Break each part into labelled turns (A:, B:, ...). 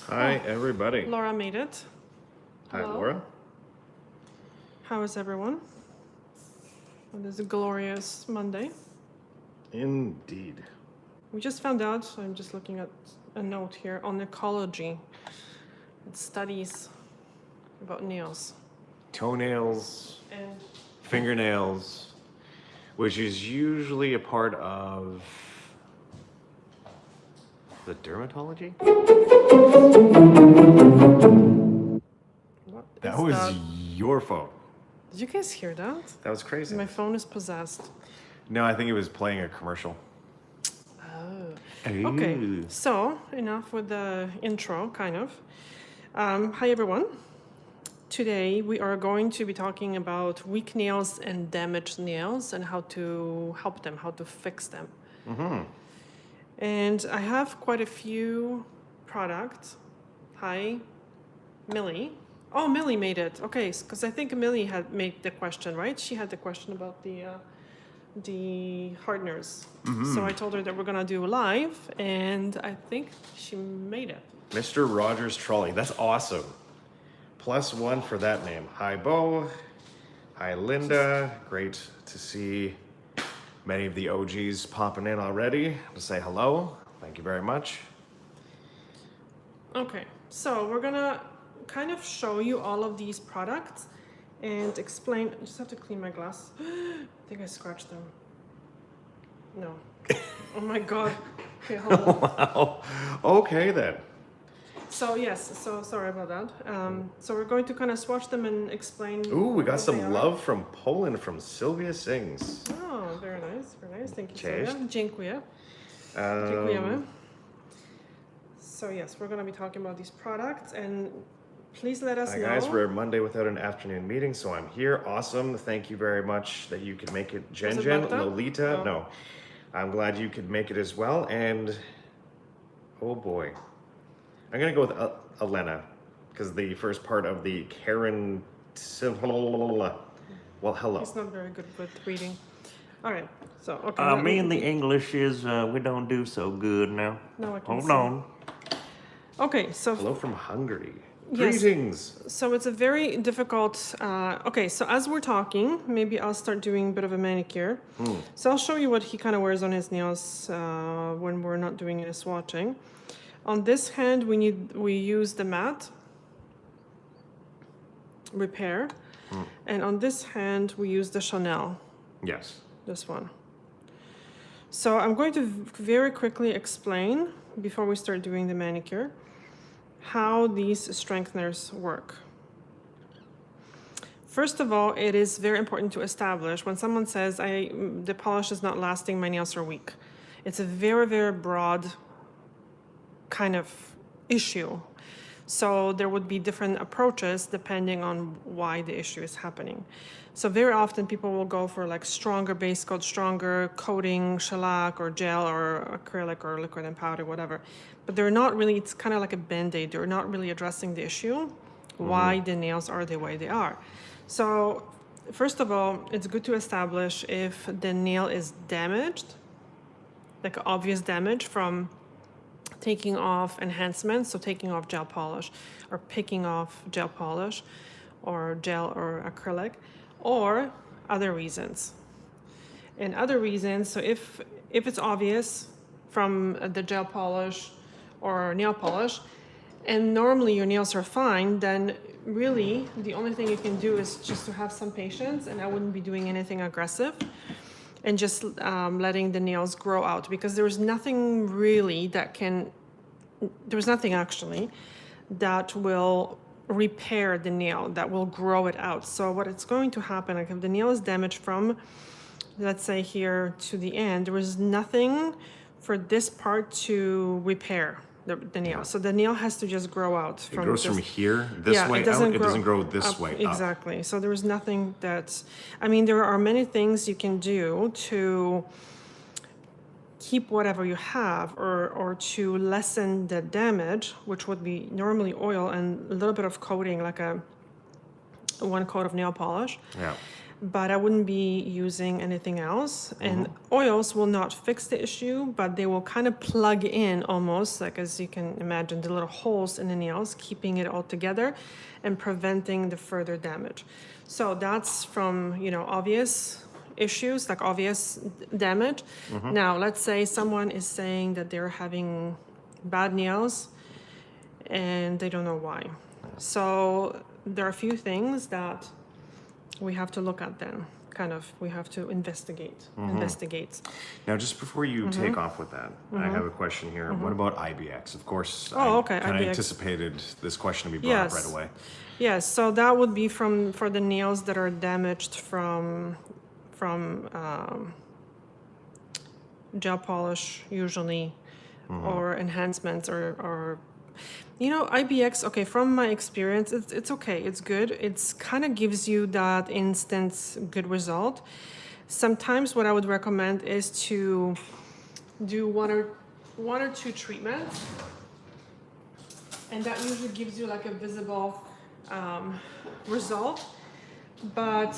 A: Hi, everybody.
B: Laura made it.
A: Hi,
B: Hello.
A: Laura.
B: How is everyone? It is a glorious Monday.
A: Indeed.
B: We just found out, so I'm just looking at a note here on ecology. It studies about nails.
A: Toenails,
B: And
A: fingernails, which is usually a part of the dermatology.
B: what
A: That
B: is
A: was
B: that?
A: your phone.
B: Did you guys hear that?
A: That was crazy.
B: My phone is possessed.
A: No, I think it was playing a commercial.
B: Oh. Okay, so enough with the intro, kind of. Hi, everyone. Today we are going to be talking about weak nails and damaged nails and how to help them, how to fix them.
A: Mm-hmm.
B: And I have quite a few products. Hi, Millie. Oh, Millie made it. Okay, because I think Millie had made the question, right? She had the question about the hardeners. So I told her that we're gonna do live, and I think she made it.
A: Mr. Rogers Trolley. That's awesome. +1 for that name. Hi, Bo. Hi, Linda. Great to see many of the OGs popping in already to say hello. Thank you very much.
B: Okay, so we're gonna kind of show you all of these products and explain. I just have to clean my glass. I think I scratched them. No. Oh my god. Okay, hold on.
A: Wow. Okay then.
B: So yes, so sorry about that. So we're going to kind of swatch them and explain.
A: Ooh, we got
B: what they
A: some
B: are.
A: love from Poland from Sylvia Sings.
B: Oh, very nice, very nice. Thank you,
A: Cześć.
B: Sylvia. Dziękuję. Dziękujemy. So yes, we're going to be talking about these products, and please let us
A: Hi
B: know.
A: guys, we're Monday without an afternoon meeting, so I'm here. Awesome. Thank you very much that you could make it. Jen
B: Was it
A: Jen,
B: like that?
A: Lolita.
B: Oh.
A: No. I'm glad you could make it as well. And oh boy. I'm gonna go with Elena, because the first part of the Karen. Well, hello.
B: He's not very good with reading. All right, so okay.
C: Me and the English is we don't do so good now.
B: No, I can
C: Hold
B: see.
C: on.
B: Okay, so
A: Hello from Hungary.
B: Yes.
A: Greetings.
B: So it's a very difficult. Okay, so as we're talking, maybe I'll start doing a bit of a manicure. So I'll show you what he kind of wears on his nails when we're not doing any swatching. On this hand, we use the matte repair, and on this hand we use the Chanel.
A: Yes.
B: This one. So I'm going to very quickly explain before we start doing the manicure how these strengtheners work. First of all, it is very important to establish when someone says the polish is not lasting, my nails are weak. It's a very, very broad kind of issue. So there would be different approaches depending on why the issue is happening. So very often people will go for like stronger base coat, stronger coating, shellac or gel or acrylic or liquid and powder, whatever. But they're not really, it's kind of like a Band-Aid. They're not really addressing the issue, why the nails are the way they are. So first of all, it's good to establish if the nail is damaged, like obvious damage from taking off enhancements, so taking off gel polish or picking off gel polish or gel or acrylic, or other reasons. And other reasons, so if it's obvious from the gel polish or nail polish, and normally your nails are fine, then really the only thing you can do is just to have some patience, and I wouldn't be doing anything aggressive, and just letting the nails grow out, because there's nothing really there's nothing actually that will repair the nail, that will grow it out. So what it's going to happen, like if the nail is damaged from, let's say here to the end, there was nothing for this part to repair the nail. So the nail has to just grow out.
A: It grows from here this way out. It doesn't grow this way up.
B: Exactly. So there is nothing there are many things you can do to keep whatever you have or to lessen the damage, which would be normally oil and a little bit of coating, like one coat of nail polish.
A: Yeah.
B: but I wouldn't be using anything else. And oils will not fix the issue, but they will kind of plug in almost, like as you can imagine, the little holes in the nails, keeping it all together and preventing the further damage. So that's from, you know, obvious issues, like obvious damage. Now, let's say someone is saying that they're having bad nails and they don't know why. So there are a few things that we have to look at then. Kind of, we have to investigate.
A: Now, just before you take off with that, I have a question here. What about IBX? Of course,
B: Oh, okay,
A: I kind of
B: IBX.
A: anticipated this question to be brought up right away.
B: Yes, so that would be for the nails that are damaged from gel polish usually, or enhancements or you know, IBX, okay, from my experience, it's okay, it's good. It's kind of gives you that instant good result. Sometimes what I would recommend is to do one or two treatments, and that usually gives you like a visible result, but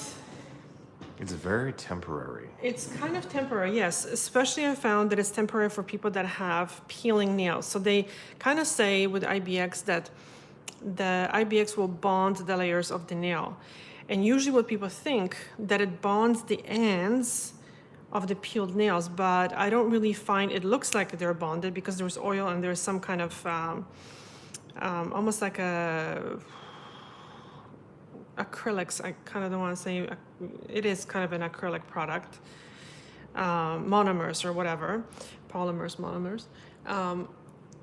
A: It's very temporary.
B: it's kind of temporary, yes. Especially I found that it's temporary for people that have peeling nails. So they kind of say with IBX that the IBX will bond the layers of the nail. And usually what people think that it bonds the ends of the peeled nails, but I don't really find it looks like they're bonded because there's oil and there's some kind of almost like a acrylics. I kind of don't want to say it is kind of an acrylic product, monomers or whatever, monomers,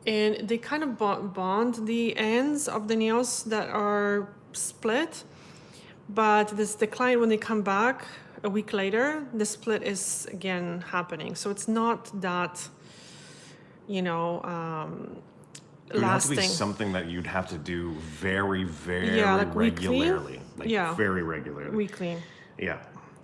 B: and they kind of bond the ends of the nails that are split. But the client, when they come back a week later, the split is again happening. So it's not that, you know,
A: It would have to be
B: lasting.
A: something that you'd have to do very, very
B: Yeah, like weekly?
A: regularly. Like
B: Yeah.
A: very regularly.
B: Weekly.
A: Yeah.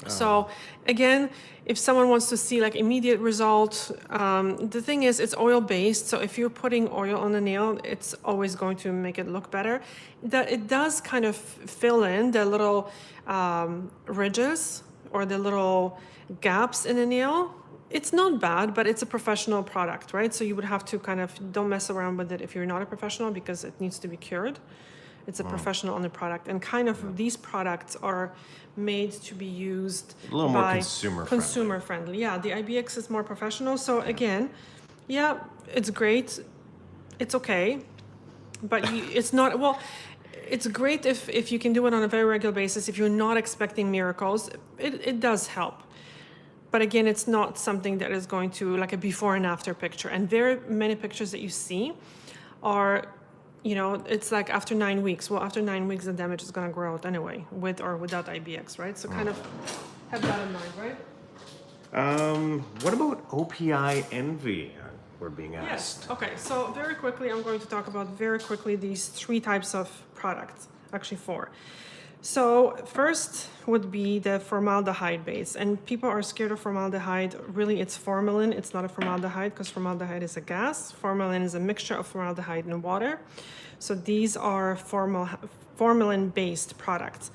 B: So again, if someone wants to see like immediate result, the thing is it's oil based. So if you're putting oil on the nail, it's always going to make it look better. It does kind of fill in the little ridges or the little gaps in the nail. It's not bad, but it's a professional product, right? So you would have to kind of don't mess around with it if you're not a professional because it needs to be cured. It's a professional on the product, and kind of these products are made to be used
A: A little more
B: by
A: consumer
B: friendly. Yeah, the IBX is more professional. So again, yeah, it's great. It's okay, but it's not well. It's great if you can do it on a very regular basis. If you're not expecting miracles, it does help. But again, it's not something that is going to like a before and after picture. And very many pictures that you see are, you know, it's like after 9 weeks. Well, after 9 weeks, the damage is going to grow out anyway, with or without IBX, right? So kind of have that in mind, right?
A: What about OPI envy? We're being asked.
B: Yes. Okay. So very quickly, I'm going to talk about very quickly these 3 types of products, actually 4. So first would be the formaldehyde base, and people are scared of formaldehyde. Really, it's formalin. It's not a formaldehyde because formaldehyde is a gas. Formalin is a mixture of formaldehyde and water. So these are formalin-based products.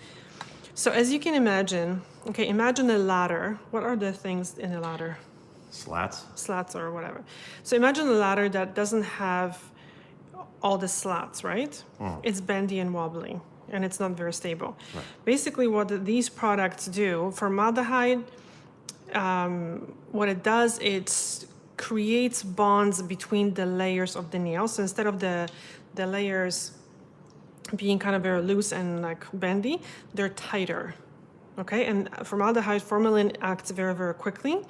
B: So as you can imagine, okay, imagine a ladder. What are the things in a ladder?
A: Slats?
B: Slats or whatever. So imagine a ladder that doesn't have all the slats, right? It's bendy and wobbly, and it's not very stable.
A: Right.
B: Basically, what these products do, formaldehyde, what it does, it creates bonds between the layers of the nail. So instead of the layers being kind of very loose and like bendy, they're tighter. Okay, and formalin acts very, very quickly.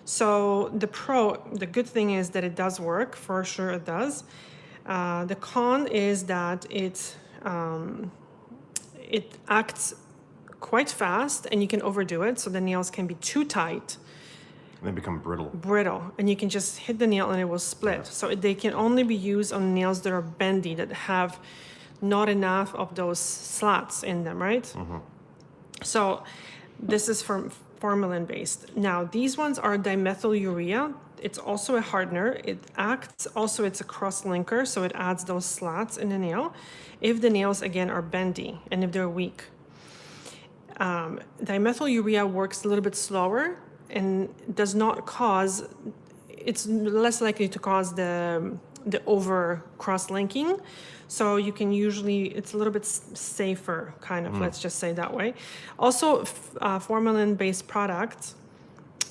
B: So the good thing is that it does work, for sure it does. The con is that it acts quite fast and you can overdo it. So the nails can be too tight.
A: And they become brittle.
B: And you can just hit the nail and it will split.
A: Yeah.
B: So they can only be used on nails that are bendy, that have not enough of those slats in them, right? So this is formalin based. Now these ones are dimethylurea. It's also a hardener. It's a cross linker, so it adds those slats in the nail if the nails again are bendy and if they're weak. Dimethylurea works a little bit slower and does not cause, it's less likely to cause the over cross-linking. So you can usually, it's a little bit safer, kind of, let's just say that way. Also, formalin-based products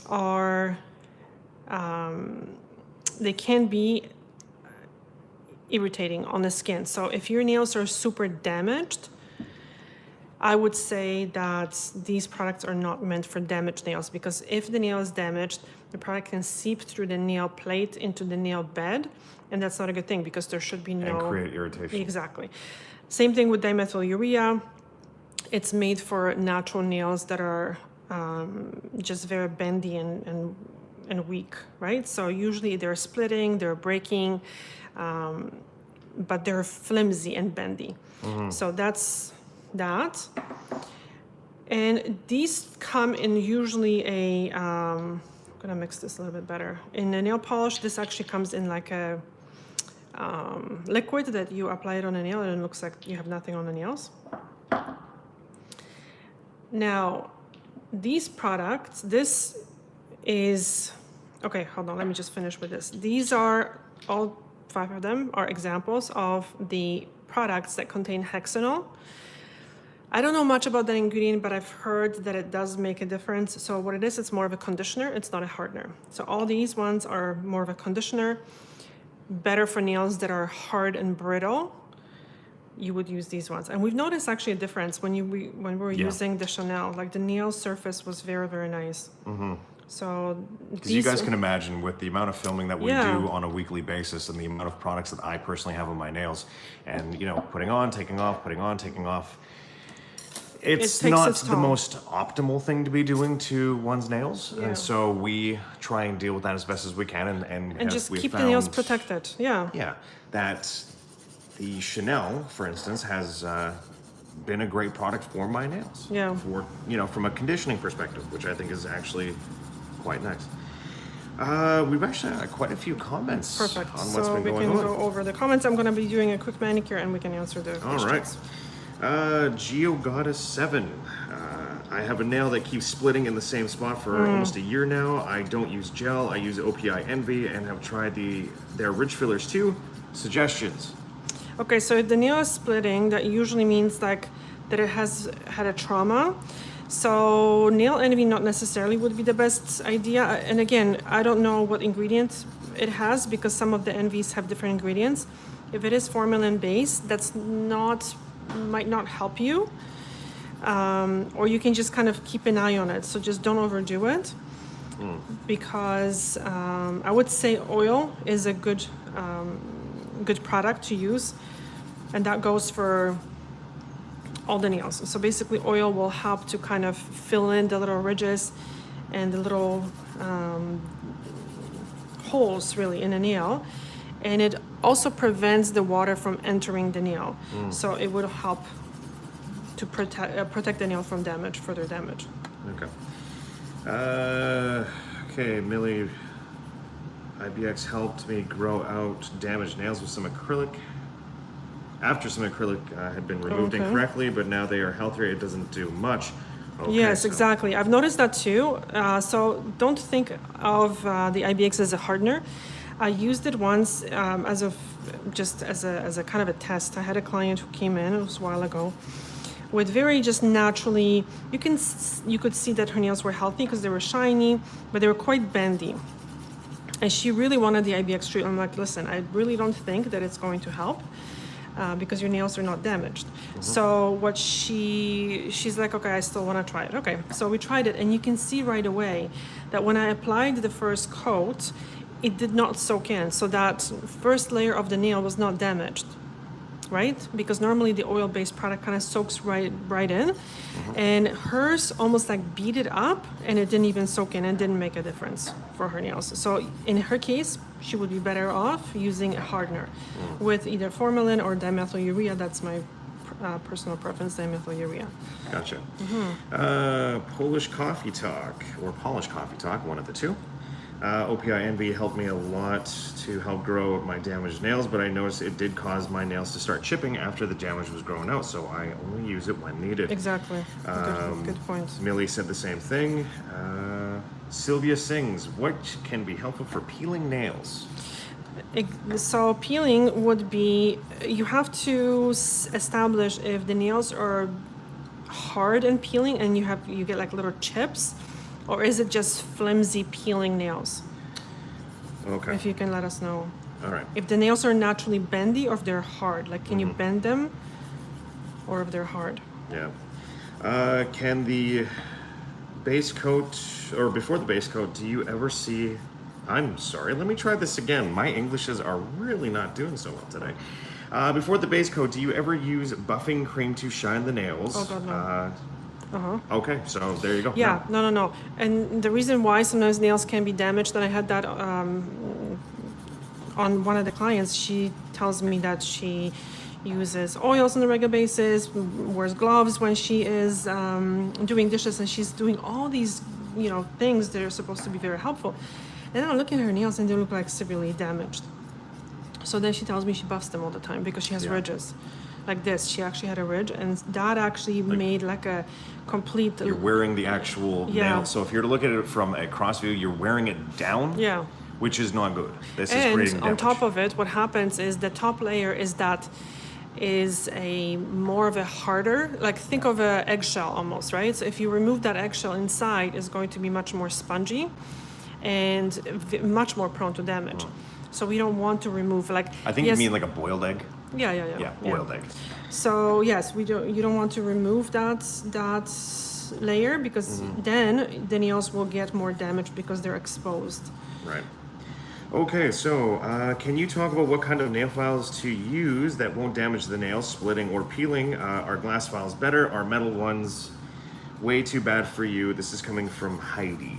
B: are, they can be irritating on the skin. So if your nails are super damaged, I would say that these products are not meant for damaged nails, because if the nail is damaged, the product can seep through the nail plate into the nail bed, and that's not a good thing because there should be no...
A: And create irritation.
B: Exactly. Same thing with dimethylurea. It's made for natural nails that are just very bendy and weak, right? So usually they're splitting, they're breaking, but they're flimsy and bendy. So that's that. And these come in usually a, I'm gonna mix this a little bit better. In a nail polish, this actually comes in like a liquid that you apply it on a nail and it looks like you have nothing on the nails. Now, these products, this is, okay, hold on, let me just finish with this. These are, all 5 of them are examples of the products that contain hexanol. I don't know much about that ingredient, but I've heard that it does make a difference. So what it is, it's more of a conditioner, it's not a hardener. So all these ones are more of a conditioner, better for nails that are hard and brittle. You would use these ones. And we've noticed actually a difference when we were using the Chanel, like the nail surface was very, very nice. So
A: because you guys can imagine with the amount of filming that we do on a weekly basis and the amount of products that I personally have on my nails and, you know, putting on, taking off, putting on, taking off. It's not the most optimal thing to be doing to one's nails. And so we try and deal with that as best as we can. And
B: just keep the nails protected.
A: Yeah. That the Chanel, for instance, has been a great product for my nails.
B: Yeah.
A: For, you know, from a conditioning perspective, which I think is actually quite nice. We've actually had quite a few comments on what's been going on.
B: So we can go over the comments. I'm going to be doing a quick manicure and we can answer the questions.
A: All right. GeoGoddess7. I have a nail that keeps splitting in the same spot for almost a year now. I don't use gel. I use OPI Envy and have tried their ridge fillers too. Suggestions?
B: Okay, so if the nail is splitting, that usually means like that it has had a trauma. So nail envy not necessarily would be the best idea. And again, I don't know what ingredient it has because some of the envies have different ingredients. If it is formalin based, that's might not help you. Or you can just kind of keep an eye on it. So just don't overdo it. Because I would say oil is a good product to use, and that goes for all the nails. So basically oil will help to kind of fill in the little ridges and the little holes really in a nail, and it also prevents the water from entering the nail. So it would help to protect the nail from further damage.
A: Okay, Millie, IBX helped me grow out damaged nails with some acrylic. After some acrylic had been removed incorrectly, but now they are healthier, it doesn't do much.
B: Yes, exactly. I've noticed that too. So don't think of the IBX as a hardener. I used it once as a kind of a test. I had a client who came in, it was a while ago, with very just naturally, you could see that her nails were healthy because they were shiny, but they were quite bendy. And she really wanted the IBX treatment. I'm like, listen, I really don't think that it's going to help because your nails are not damaged. So what she's like, okay, I still want to try it. Okay, so we tried it, and you can see right away that when I applied the first coat, it did not soak in. So that first layer of the nail was not damaged, right? Because normally the oil-based product kind of soaks right in, and hers almost like beat it up, and it didn't even soak in and didn't make a difference for her nails. So in her case, she would be better off using a hardener with either formalin or dimethylurea. That's my personal preference, dimethylurea.
A: Gotcha. Polish Coffee Talk, or Polish Coffee Talk, one of the two. OPI Envy helped me a lot to help grow my damaged nails, but I noticed it did cause my nails to start chipping after the damage was growing out, so I only use it when needed.
B: Exactly. Good point.
A: Millie said the same thing. Sylvia sings, what can be helpful for peeling nails?
B: So peeling would be, you have to establish if the nails are hard and peeling and you get like little chips, or is it just flimsy peeling nails?
A: Okay.
B: If you can let us know.
A: All right.
B: If the nails are naturally bendy or if they're hard, like can you bend them, or if they're hard?
A: Yeah. Can the base coat, or before the base coat, do you ever see, I'm sorry, let me try this again. My Englishes are really not doing so well today. Before the base coat, do you ever use buffing cream to shine the nails?
B: Oh, God, no.
A: Okay, so there you go.
B: Yeah, no. And the reason why sometimes nails can be damaged, and I had that on one of the clients, she tells me that she uses oils on a regular basis, wears gloves when she is doing dishes, and she's doing all these, things that are supposed to be very helpful. And then I'm looking at her nails and they look like severely damaged. So then she tells me she buffs them all the time because she has ridges. Like this, she actually had a ridge, and that actually made like a complete...
A: You're wearing the actual nail. So if you're to look at it from a cross view, you're wearing it down.
B: Yeah.
A: Which is not good. This is
B: And
A: creating damage.
B: on top of it, what happens is the top layer is a more of a harder, like think of a eggshell almost, right? So if you remove that eggshell inside, it's going to be much more spongy and much more prone to damage. So we don't want to remove, like...
A: I think you mean like a boiled egg?
B: Yeah.
A: Yeah, boiled egg.
B: So yes, you don't want to remove that layer, because then the nails will get more damage because they're exposed.
A: Right. Okay, so can you talk about what kind of nail files to use that won't damage the nails, splitting or peeling? Are glass files better? Are metal ones way too bad for you? This is coming from Heidi.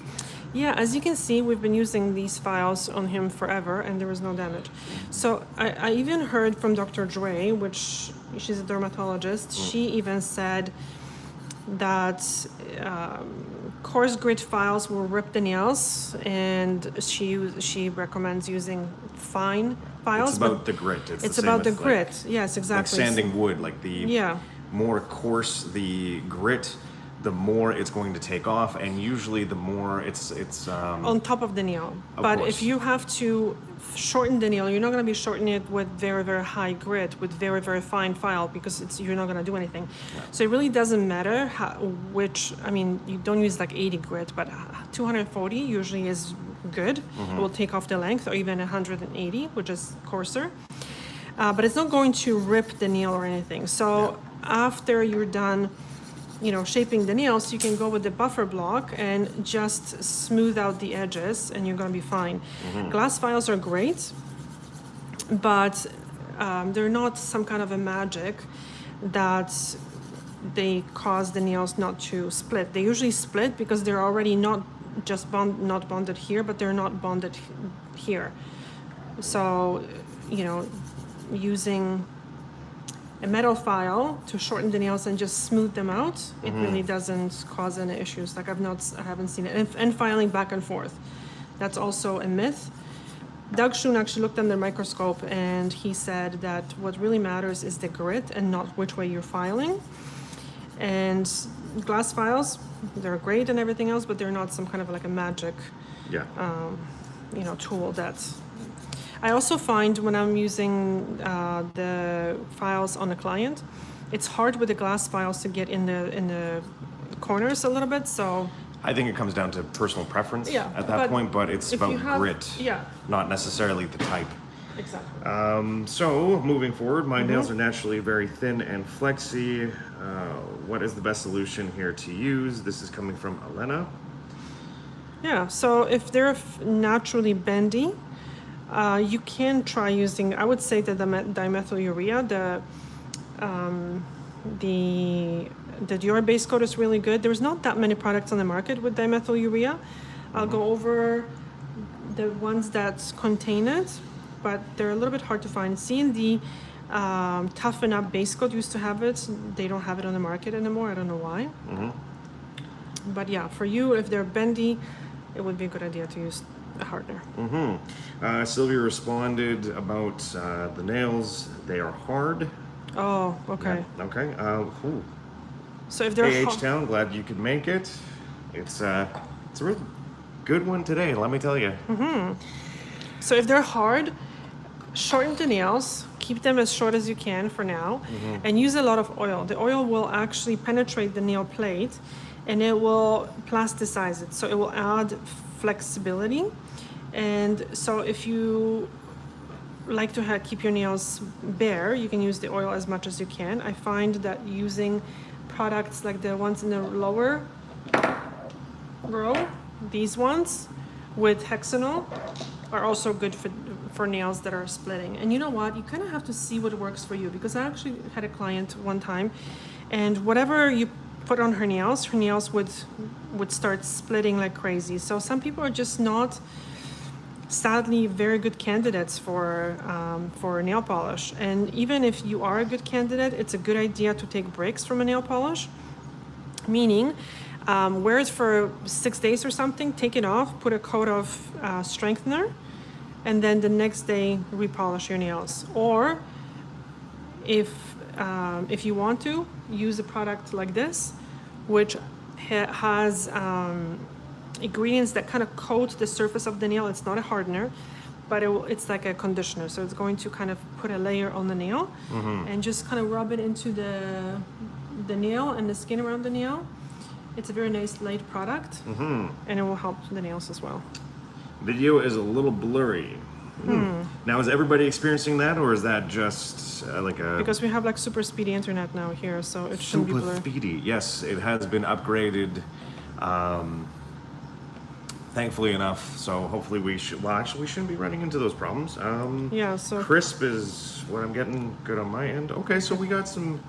B: Yeah, as you can see, we've been using these files on him forever and there was no damage. So I even heard from Dr. Dre, which she's a dermatologist, she even said that coarse grit files will rip the nails, and she recommends using fine files.
A: It's about the grit.
B: It's about the grit. Yes, exactly.
A: Like sanding wood, like the more coarse the grit, the more it's going to take off, and usually the more it's
B: on top of the nail. But
A: course.
B: if you have to shorten the nail, you're not going to be shortening it with very, very high grit, with very, very fine file, because you're not going to do anything. So it really doesn't matter you don't use like 80 grit, but 240 usually is good. It will take off the length, or even 180, which is coarser. But it's not going to rip the nail or anything. So after you're done shaping the nails, you can go with the buffer block and just smooth out the edges, and you're going to be fine. Glass files are great, but they're not some kind of a magic that they cause the nails not to split. They usually split because they're already not just not bonded here, but they're not bonded here. So, using a metal file to shorten the nails and just smooth them out, it really doesn't cause any issues. Like I haven't seen it. And filing back and forth, that's also a myth. Doug Schoon actually looked under the microscope, and he said that what really matters is the grit and not which way you're filing. And glass files, they're great and everything else, but they're not some kind of like a magic tool that's... I also find when I'm using the files on a client, it's hard with the glass files to get in the corners a little bit. So
A: I think it comes down to personal preference at that
B: but
A: point, but it's about grit, not necessarily the type.
B: Exactly.
A: So moving forward, my nails are naturally very thin and flexy. What is the best solution here to use? This is coming from Elena. Yeah, so if they're naturally bendy, you can try using, I would say, the dimethylurea. The Dior base coat is really good. There's not that many products on the market with dimethylurea. I'll go over the ones that contain it, but they're a little bit hard to find. C&D Toughen Up base coat used to have it. They don't have it on the market anymore. I don't know why. But yeah, for you, if they're bendy, it would be a good idea to use
B: a hardener.
A: Sylvia responded about the nails. They are hard.
B: Oh, okay.
A: Okay.
B: So if they're
A: AH Town, glad you could make it. It's a real good one today, let me tell you.
B: So if they're hard, shorten the nails, keep them as short as you can for now, and use a lot of oil. The oil will actually penetrate the nail plate and it will plasticize it. So it will add flexibility. And so if you like to keep your nails bare, you can use the oil as much as you can. I find that using products like the ones in the lower row, these ones with hexanol, are also good for nails that are splitting. And you know what? You kind of have to see what works for you, because I actually had a client one time, and whatever you put on her nails would start splitting like crazy. So some people are just not, sadly, very good candidates for nail polish. And even if you are a good candidate, it's a good idea to take breaks from a nail polish, meaning wear it for 6 days or something, take it off, put a coat of strengthener, and then the next day repolish your nails. Or if you want to, use a product like this, which has ingredients that kind of coat the surface of the nail. It's not a hardener, but it's like a conditioner. So it's going to kind of put a layer on the nail and just kind of rub it into the nail and the skin around the nail. It's a very nice light product, and it will help the nails as well.
A: Video is a little blurry. Now, is everybody experiencing that, or is that just like a...
B: Because we have like super speedy internet now here, so it shouldn't be
A: Super
B: blurry.
A: speedy. Yes, it has been upgraded, thankfully enough. So hopefully we shouldn't be running into those problems.
B: Yeah, so
A: Crisp is what I'm getting good on my end. Okay, so we got some...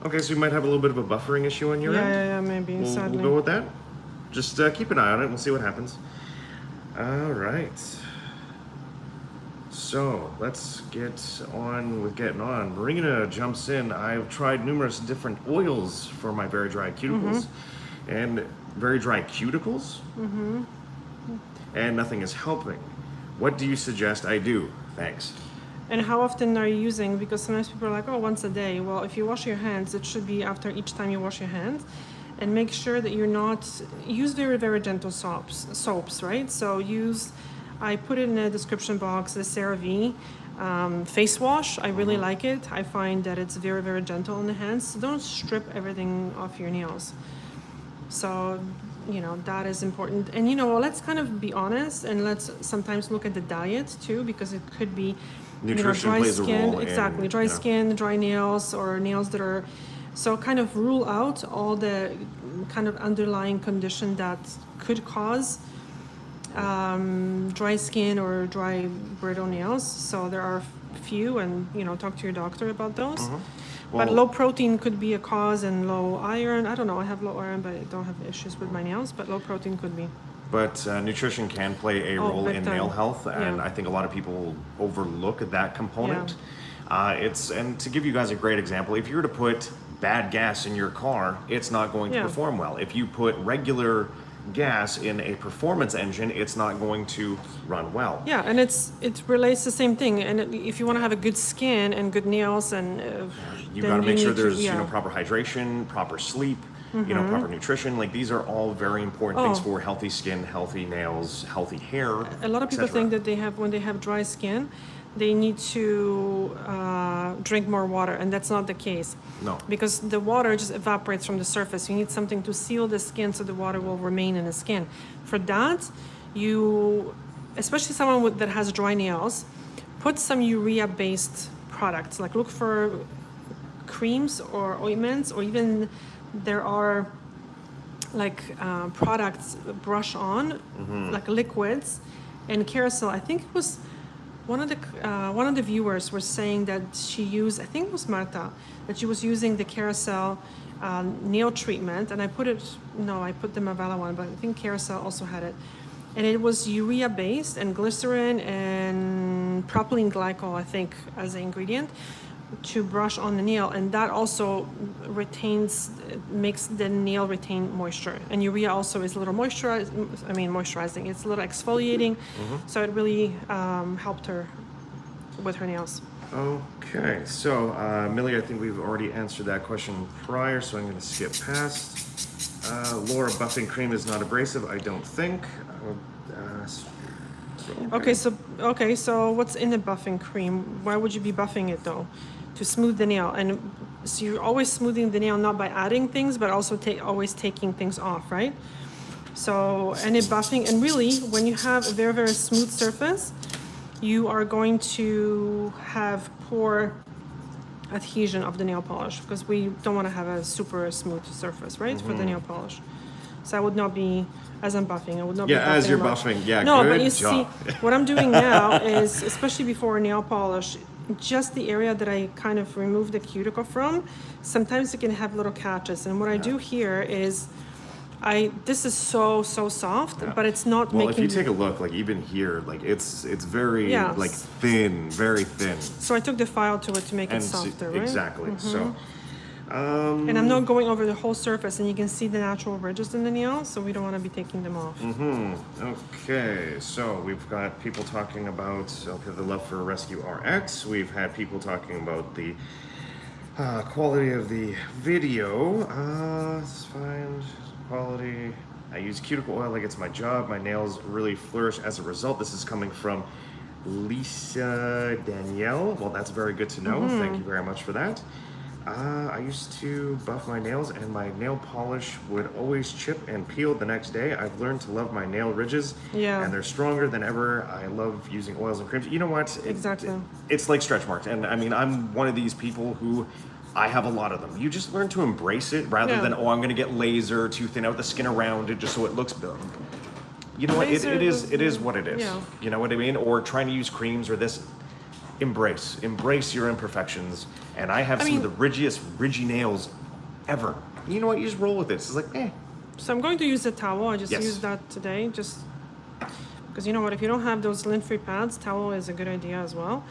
A: Okay, so you might have a little bit of a buffering issue on your end.
B: yeah, maybe, sadly.
A: We'll go with that. Just keep an eye on it. We'll see what happens. All right. So let's get on with getting on. Marina jumps in. I've tried numerous different oils for my very dry cuticles, and very dry cuticles, and nothing is helping. What do you suggest I do? Thanks.
B: And how often are you using? Because sometimes people are like, oh, once a day. Well, if you wash your hands, it should be after each time you wash your hands. And make sure that you're not, use very, very gentle soaps, right? So I put it in the description box, the CeraVe face wash. I really like it. I find that it's very, very gentle on the hands. So don't strip everything off your nails. So, that is important. And, let's kind of be honest, and let's sometimes look at the diet too, because it could be,
A: Nutrition
B: dry
A: plays a
B: skin,
A: role in,
B: exactly, dry skin, dry nails, or nails that are, so kind of rule out all the kind of underlying condition that could cause dry skin or dry brittle nails. So there are few, and talk to your doctor about those. But low protein could be a cause, and low iron. I don't know. I have low iron, but I don't have issues with my nails. But low protein could be.
A: But nutrition can play a role in nail health, and I think a lot of people overlook that component. And to give you guys a great example, if you were to put bad gas in your car, it's not going to perform well. If you put regular gas in a performance engine, it's not going to run well.
B: Yeah, and it relates the same thing. And if you want to have a good skin and good nails, and
A: you got to make sure there's proper hydration, proper sleep, proper nutrition. Like, these are all very important things for healthy skin, healthy nails, healthy hair.
B: A lot of people think that when they have dry skin, they need to drink more water, and that's not the case.
A: No.
B: Because the water just evaporates from the surface. You need something to seal the skin so the water will remain in the skin. For that, especially someone that has dry nails, put some urea-based products. Like, look for creams or ointments, or even there are like products brush on, like liquids, and Carousel. I think it was one of the viewers was saying that she used, I think it was Marta, that she was using the Carousel nail treatment, and I put the Mavella one, but I think Carousel also had it. And it was urea based, and glycerin and propylene glycol, I think, as an ingredient. to brush on the nail, and that also makes the nail retain moisture. And urea also is a little moisturizing. It's a little exfoliating, so it really helped her with her nails.
A: Okay, so Millie, I think we've already answered that question prior, so I'm going to skip past. Laura, buffing cream is not abrasive, I don't think.
B: Okay, so what's in the buffing cream? Why would you be buffing it though? To smooth the nail. And so you're always smoothing the nail not by adding things, but also always taking things off, right? So any buffing, and really when you have a very, very smooth surface, you are going to have poor adhesion of the nail polish, because we don't want to have a super smooth surface, right, for the nail polish. So I would not be, as I'm buffing, I would not be buffing
A: as you're
B: much.
A: buffing, yeah,
B: no,
A: good
B: but you
A: job.
B: see, what I'm doing now is, especially before a nail polish, just the area that I kind of remove the cuticle from, sometimes it can have little catches. And what I do here is, this is so soft, but it's not
A: Well,
B: making.
A: if you take a look, like even here, like it's very
B: Yes.
A: like thin, very thin.
B: So I took the file to it to make it softer, right?
A: Exactly. So,
B: And I'm not going over the whole surface, and you can see the natural ridges in the nail, so we don't want to be taking them off.
A: okay, so we've got people talking about the love for Rescue RX. We've had people talking about the quality of the video. Let's find quality. I use cuticle oil like it's my job. My nails really flourish as a result. This is coming from Lisa Danielle. Well, that's very good to know. Thank you very much for that. I used to buff my nails and my nail polish would always chip and peel the next day. I've learned to love my nail ridges, and they're stronger than ever. I love using oils and creams. You know what?
B: Exactly.
A: It's like stretch marks. And I mean, I'm one of these people who, I have a lot of them. You just learn to embrace it rather than, oh, I'm going to get laser to thin out the skin around it just so it looks big. You know what? It is what it is.
B: Yeah.
A: You know what I mean? Or trying to use creams or this. Embrace your imperfections. And I have some of the ridgy nails ever. You know what? You just roll with it. It's like, eh.
B: So I'm going to use a towel. I just
A: Yes.
B: used that today, just because you know what? If you don't have those lint-free pads, towel is a good idea as well.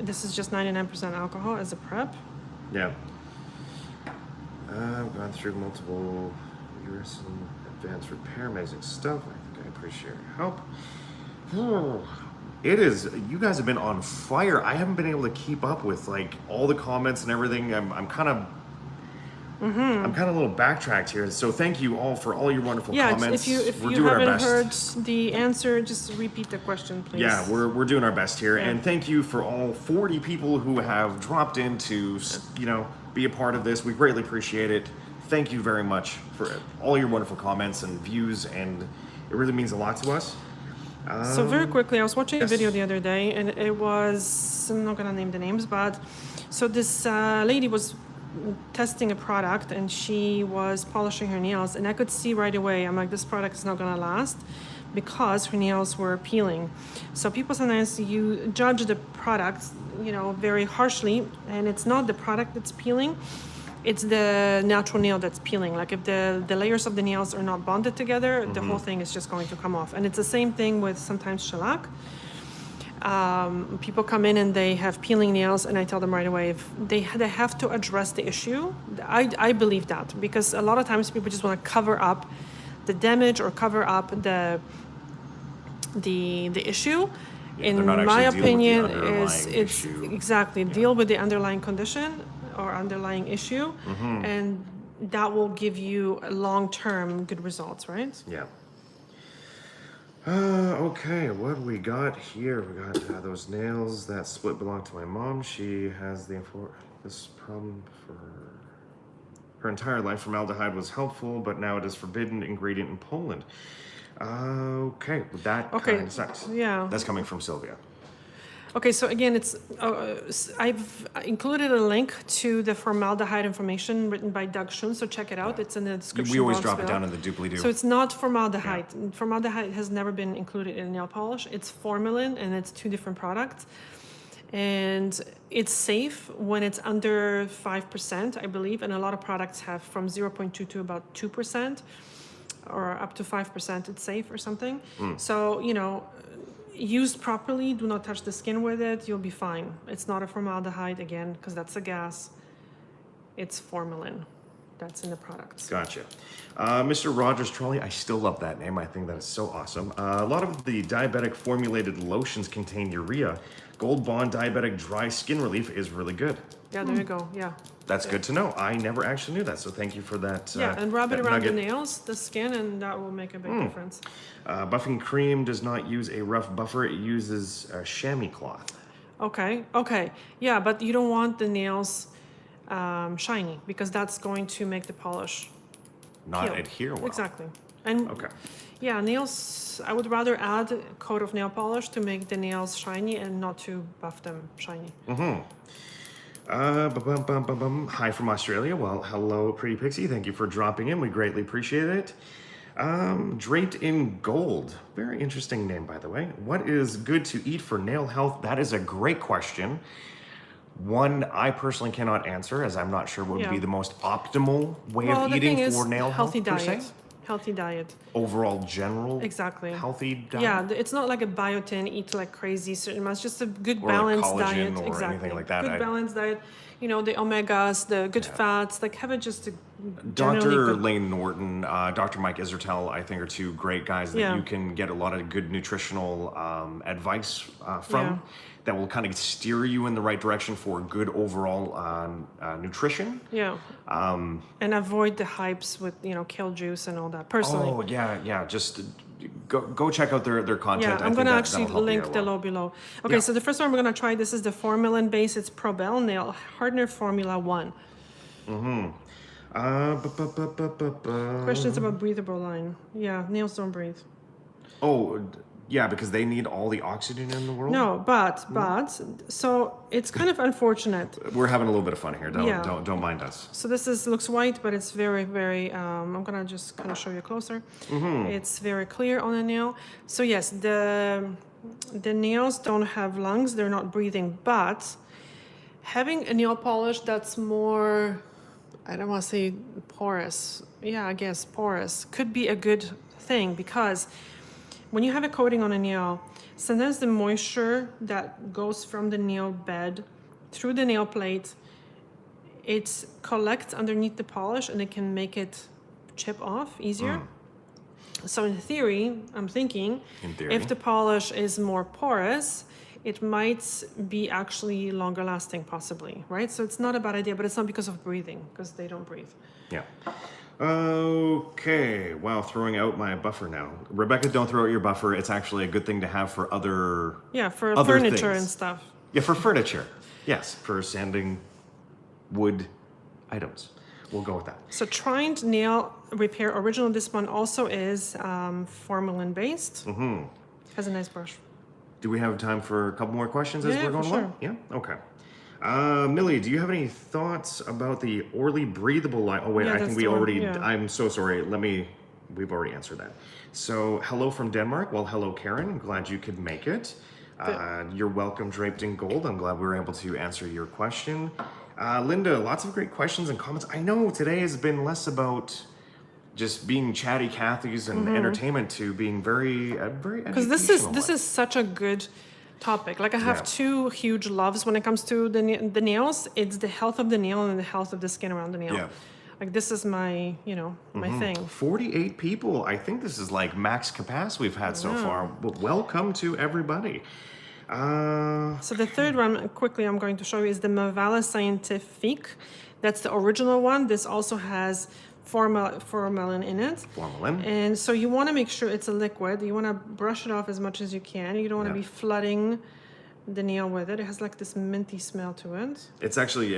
B: This is just 99% alcohol as a prep.
A: Yeah. I've gone through multiple years in advanced repair, amazing stuff. I think I appreciate your help. It is. You guys have been on fire. I haven't been able to keep up with like all the comments and everything. I'm kind of. I'm kind of a little backtracked here. So thank you all for all your wonderful comments.
B: If
A: we're
B: you
A: doing our
B: haven't
A: best.
B: heard the answer, just repeat the question, please.
A: Yeah, we're doing our best here, and thank you for all 40 people who have dropped in to be a part of this. We greatly appreciate it. Thank you very much for all your wonderful comments and views, and it really means a lot to us.
B: So very quickly, I was watching a video the other day, and it was, I'm not gonna name the names, but so this lady was testing a product and she was polishing her nails, and I could see right away, I'm like, this product is not gonna last because her nails were peeling. So people sometimes, you judge the product, very harshly, and it's not the product that's peeling, it's the natural nail that's peeling. Like if the layers of the nails are not bonded together, the whole thing is just going to come off. And it's the same thing with sometimes shellac. People come in and they have peeling nails, and I tell them right away, if they have to address the issue. I believe that, because a lot of times people just want to cover up the damage or cover up the issue. In my opinion, it's exactly deal with the underlying condition or underlying issue, and that will give you long-term good results, right?
A: Yeah. Okay, what we got here? We got those nails that split belong to my mom. She has this problem for her entire life. Formaldehyde was helpful, but now it is forbidden ingredient in Poland. Okay, that kind of sucks.
B: Yeah.
A: That's coming from Sylvia.
B: Okay, so again, it's I've included a link to the formaldehyde information written by Doug Schoen, so check it out. It's in the description.
A: We always
B: box
A: drop it
B: below.
A: down in the doobly-doo.
B: So it's not formaldehyde. Yeah. Formaldehyde has never been included in nail polish. It's formalin, and it's two different products. And it's safe when it's under 5%, I believe, and a lot of products have from 0.2 to about 2%, or up to 5%. It's safe or something. So used properly, do not touch the skin with it, you'll be fine. It's not a formaldehyde, again, because that's a gas. It's formalin. That's in the products.
A: Gotcha. Mr. Rogers Trolley, I still love that name. I think that is so awesome. A lot of the diabetic formulated lotions contain urea. Gold Bond Diabetic Dry Skin Relief is really good.
B: Yeah, there you go. Yeah.
A: That's good to know. I never actually knew that, so thank you for that.
B: Yeah, and rub it
A: that
B: around
A: nugget.
B: the nails, the skin, and that will make a big difference.
A: Buffing cream does not use a rough buffer. It uses a chamois cloth.
B: Okay, okay. Yeah, but you don't want the nails shiny because that's going to make the polish
A: Not
B: peel.
A: adhere well.
B: Exactly. And
A: Okay.
B: yeah, nails, I would rather add a coat of nail polish to make the nails shiny and not to buff them shiny.
A: Hi from Australia. Well, hello, Pretty Pixie. Thank you for dropping in. We greatly appreciate it. Draped in Gold. Very interesting name, by the way. What is good to eat for nail health? That is a great question. One I personally cannot answer, as I'm not sure what would
B: Yeah.
A: be the most optimal way
B: Well,
A: of
B: the
A: eating
B: thing is,
A: for nail
B: healthy
A: health, per
B: diet.
A: se.
B: Healthy diet.
A: Overall, general
B: Exactly.
A: healthy diet.
B: Yeah, it's not like a biotin, eat like crazy certain amounts, just a good
A: Or like
B: balanced
A: collagen
B: diet.
A: or
B: Exactly.
A: anything like that.
B: Good balanced diet. You know, the omegas, the good fats, like have it just a generally
A: Dr.
B: good.
A: Lane Norton, Dr. Mike Isertel, I think are two great guys that
B: Yeah.
A: you can get a lot of good nutritional advice from
B: Yeah.
A: that will kind of steer you in the right direction for good overall nutrition.
B: Yeah. And avoid the hypes with, kale juice and all that. Personally.
A: Oh, yeah. Just go check out their content.
B: Yeah,
A: I
B: I'm
A: think
B: gonna
A: that-
B: actually
A: that'll help you
B: link
A: out
B: the
A: a lot.
B: low below. Okay,
A: Yeah.
B: so the first one we're gonna try, this is the formalin base. It's Probel Nail Hardener Formula 1. Questions about breathable line. Yeah, nails don't breathe.
A: Oh, yeah, because they need all the oxygen in the world.
B: No, but so it's kind of unfortunate.
A: We're having a little bit of fun here.
B: Yeah.
A: Don't mind us.
B: So this looks white, but it's very, very. I'm gonna just kind of show you closer. It's very clear on the nail. So yes, the nails don't have lungs; they're not breathing. But having a nail polish that's more, I don't want to say porous. Yeah, I guess porous could be a good thing because when you have a coating on a nail, sometimes the moisture that goes from the nail bed through the nail plate, it collects underneath the polish and it can make it chip off easier. So in theory, I'm thinking,
A: In theory.
B: if the polish is more porous, it might be actually longer lasting possibly, right? So it's not a bad idea, but it's not because of breathing, because they don't breathe.
A: Yeah. Okay. Wow, throwing out my buffer now. Rebecca, don't throw out your buffer. It's actually a good thing to have for other.
B: Yeah, for
A: Other
B: furniture
A: things.
B: and stuff.
A: Yeah, for furniture. Yes, for sanding wood items. We'll go with that.
B: So Trined Nail Repair Original, this one also is formalin based. Has a nice brush.
A: Do we have time for a couple more questions as
B: Yeah,
A: we're going
B: for
A: along? Yeah? Okay. Millie, do you have any thoughts about the Orly breathable line? Oh, wait,
B: Yeah,
A: I
B: that's
A: think we
B: the one,
A: already,
B: yeah.
A: I'm so sorry. We've already answered that. So, hello from Denmark. Well, hello, Karen. I'm glad you could make it. You're welcome, Draped in Gold. I'm glad we were able to answer your question. Linda, lots of great questions and comments. I know today has been less about just being chatty Cathy's and entertainment to being very
B: Because this is such a good topic. Like I have
A: Yeah.
B: two huge loves when it comes to the nails. It's the health of the nail and the health of the skin around the nail.
A: Yeah.
B: Like this is my, my thing.
A: 48 people. I think this is like max capacity we've had so far. But welcome to everybody.
B: So the third one, quickly, I'm going to show you is the Mavala Scientifique. That's the original one. This also has formalin in it.
A: Formalin.
B: And so you want to make sure it's a liquid. You want to brush it off as much as you can. You don't want to
A: Yeah.
B: be flooding the nail with it. It has like this minty smell to it.
A: It's actually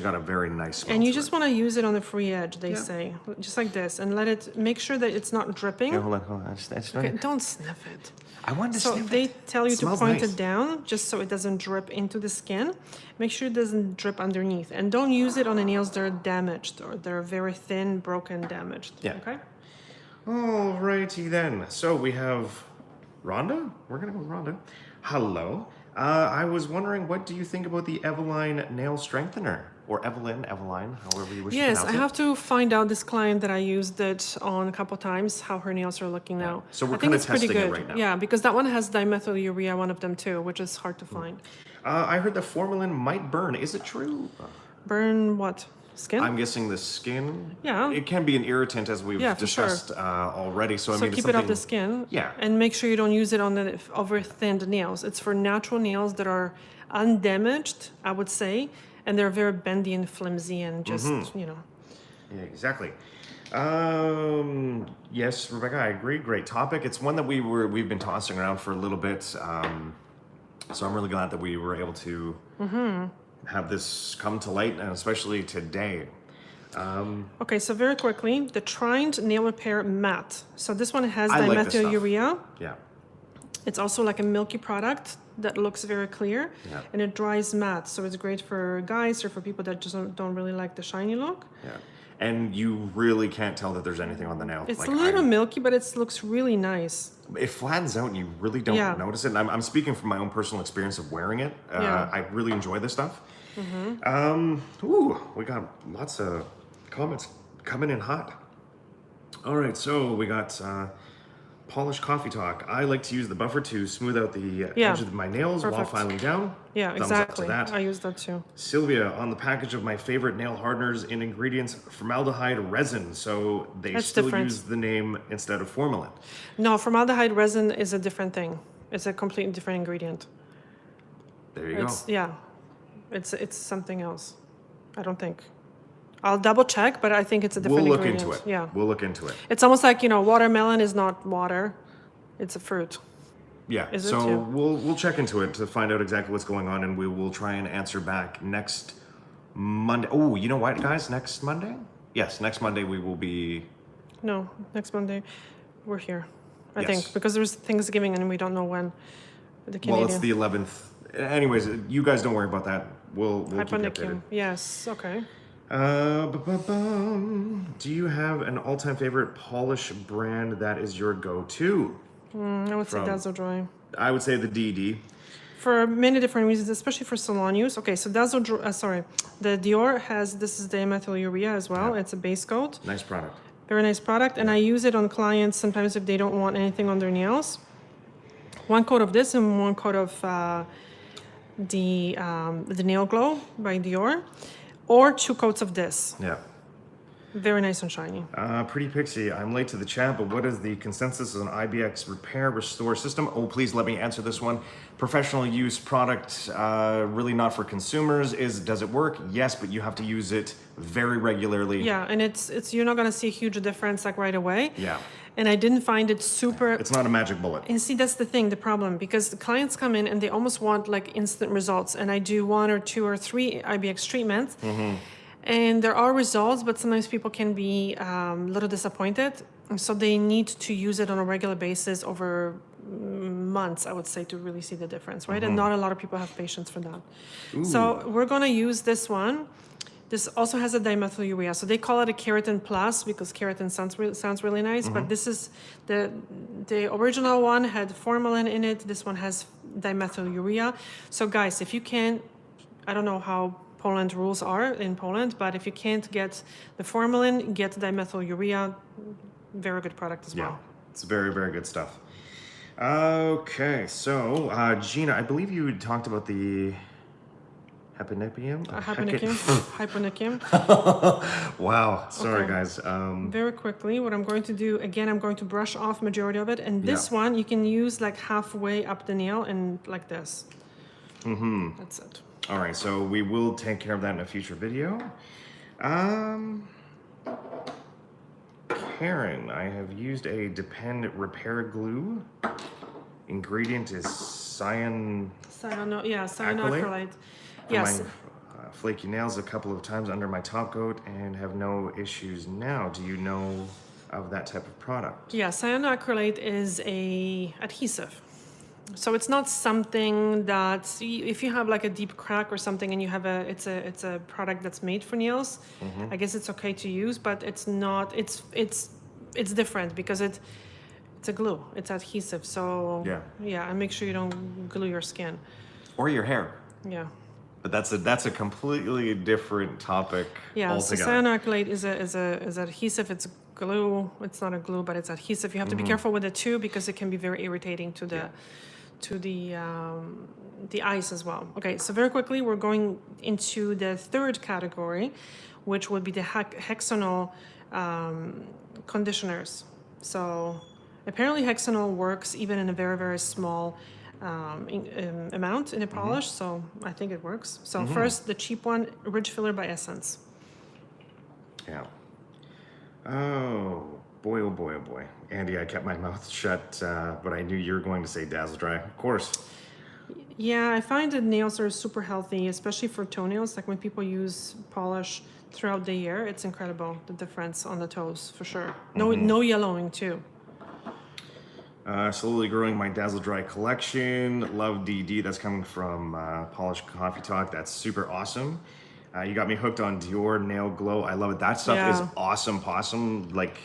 A: got a very nice smell.
B: And you
A: to
B: just
A: it.
B: want to use it on the free edge, they
A: Yeah.
B: say. Just like this. And make sure that it's not dripping.
A: Yeah, hold on. I just
B: Okay, don't sniff it.
A: I wanted to
B: So
A: sniff
B: they
A: it.
B: tell you to
A: Smells
B: point
A: nice.
B: it down just so it doesn't drip into the skin. Make sure it doesn't drip underneath. And don't use it on the nails that are damaged or they're very thin, broken, damaged.
A: Yeah.
B: Okay?
A: Alrighty then. So we have Rhonda. We're gonna go with Rhonda. Hello. I was wondering, what do you think about the Eveline nail strengthener? Or Eveline, however you wish to
B: Yes,
A: pronounce
B: I
A: it.
B: have to find out this client that I used it on a couple times, how her nails are looking now.
A: So we're
B: I think
A: kinda
B: it's pretty
A: testing it
B: good.
A: right now.
B: Yeah, because that one has dimethylurea, one of them too, which is hard to find.
A: I heard the formalin might burn. Is it true?
B: Burn what? Skin?
A: I'm guessing the skin.
B: Yeah.
A: It can be an irritant, as we've
B: Yeah, for sure.
A: discussed already. So, I
B: So
A: mean, it's
B: keep it off the
A: something-
B: skin.
A: Yeah.
B: And make sure you don't use it on the over thinned nails. It's for natural nails that are undamaged, I would say, and they're very bendy and flimsy and just, you know.
A: Yeah, exactly. Yes, Rebecca, I agree. Great topic. It's one that we've been tossing around for a little bit. So I'm really glad that we were able to have this come to light, and especially today.
B: Okay, so very quickly, the Trined Nail Repair Matte. So this one has
A: I like this stuff.
B: dimethylurea.
A: Yeah.
B: It's also like a milky product that looks very clear,
A: Yeah.
B: and it dries matte. So it's great for guys or for people that just don't really like the shiny look.
A: Yeah. And you really can't tell that there's anything on the nail.
B: It's
A: Like,
B: a little milky, but it looks really nice.
A: it flattens out and you really don't
B: Yeah.
A: notice it. And I'm speaking from my own personal experience of wearing it.
B: Yeah.
A: I really enjoy this stuff. We got lots of comments coming in hot. All right, so we got polished coffee talk. I like to use the buffer to smooth out the
B: Yeah.
A: edge of my nails while
B: Perfect.
A: filing down.
B: Yeah,
A: Thumbs up to
B: exactly.
A: that.
B: I use that too.
A: Sylvia, on the package of my favorite nail hardeners in ingredients, formaldehyde resin. So they
B: That's
A: still
B: different.
A: use the name instead of formalin.
B: No, formaldehyde resin is a different thing. It's a completely different ingredient.
A: There you
B: It's
A: go.
B: yeah, it's something else. I don't think. I'll double check, but I think it's a different
A: We'll look
B: ingredient.
A: into it.
B: Yeah,
A: We'll look into it.
B: it's almost like, you know, watermelon is not water; it's a fruit.
A: Yeah,
B: Is it
A: so
B: too?
A: we'll check into it to find out exactly what's going on, and we will try and answer back next Monday. Oh, you know what, guys? Next Monday? Yes, next Monday we will be.
B: No, next Monday, we're here. I
A: Yes.
B: think because there's Thanksgiving and we don't know when. The Canadian.
A: Well, it's the 11th. Anyways, you guys don't worry about that. We'll keep you updated.
B: Hyponychium. Yes. Okay.
A: Do you have an all-time favorite polish brand that is your go-to?
B: I would say
A: From-
B: Dazzle Joy.
A: I would say the DD.
B: For many different reasons, especially for salon use. Okay, so the Dior has, this is the dimethylurea as well.
A: Yeah.
B: It's a base coat.
A: Nice product.
B: Very nice product, and I use it on clients sometimes if they don't want anything on their nails. One coat of this and one coat of the Nail Glow by Dior, or 2 coats of this.
A: Yeah.
B: Very nice and shiny.
A: Pretty Pixie, I'm late to the chat, but what is the consensus on IBX repair restore system? Oh, please let me answer this one. Professional use product, really not for consumers. Does it work? Yes, but you have to use it very regularly.
B: Yeah, and it's you're not gonna see a huge difference like right away.
A: Yeah.
B: And I didn't find it super.
A: It's not a magic bullet.
B: And see, that's the thing, the problem, because the clients come in and they almost want like instant results. And I do 1 or 2 or 3 IBX treatments. And there are results, but sometimes people can be a little disappointed. And so they need to use it on a regular basis over months, I would say, to really see the difference, right? And not a lot of people have patience for that. So we're going to use this one. This also has a dimethylurea. So they call it a keratin plus because keratin sounds really nice. But this is the original one had formalin in it. This one has dimethylurea. So guys, if you can, I don't know how Poland rules are in Poland, but if you can't get the formalin, get dimethylurea. Very good product as
A: Yeah,
B: well.
A: it's very, very good stuff. Okay, so Gina, I believe you talked about the hyponychium?
B: Hyponychium.
A: Wow, sorry
B: Okay.
A: guys.
B: Very quickly, what I'm going to do, again, I'm going to brush off majority of it. And this
A: Yeah.
B: one, you can use like halfway up the nail and like this. That's it.
A: All right, so we will take care of that in a future video. Karen, I have used a Depend repair glue. Ingredient is
B: Cyanoacrylate.
A: for
B: Yes.
A: my flaky nails a couple of times under my top coat and have no issues now. Do you know of that type of product?
B: Yeah, cyanoacrylate is a adhesive. So it's not something that if you have like a deep crack or something and you have it's a product that's made for nails, I guess it's okay to use, but it's not it's different because it's a glue, it's adhesive. So
A: Yeah.
B: and make sure you don't glue your skin.
A: Or your hair.
B: Yeah.
A: But that's a completely different topic
B: Yeah, so
A: altogether.
B: cyanoacrylate is adhesive. It's glue. It's not a glue, but it's adhesive. You have to be careful with it too because it can be very irritating to the eyes as well. Okay, so very quickly we're going into the third category, which would be the hexanol conditioners. So apparently hexanol works even in a very, very small amount in a polish, so I think it works. So first, the cheap one, Ridge Filler by Essence.
A: Yeah. Oh boy, oh boy, oh boy. Andy, I kept my mouth shut, but I knew you were going to say Dazzle Dry. Of course.
B: Yeah, I find that nails are super healthy, especially for toenails. Like when people use polish throughout the year, it's incredible, the difference on the toes, for sure. No yellowing too.
A: Slowly growing my Dazzle Dry collection. Love DD. That's coming from Polish Coffee Talk. That's super awesome. You got me hooked on Dior Nail Glow. I love it. That stuff is
B: Yeah.
A: awesome, possum. Like,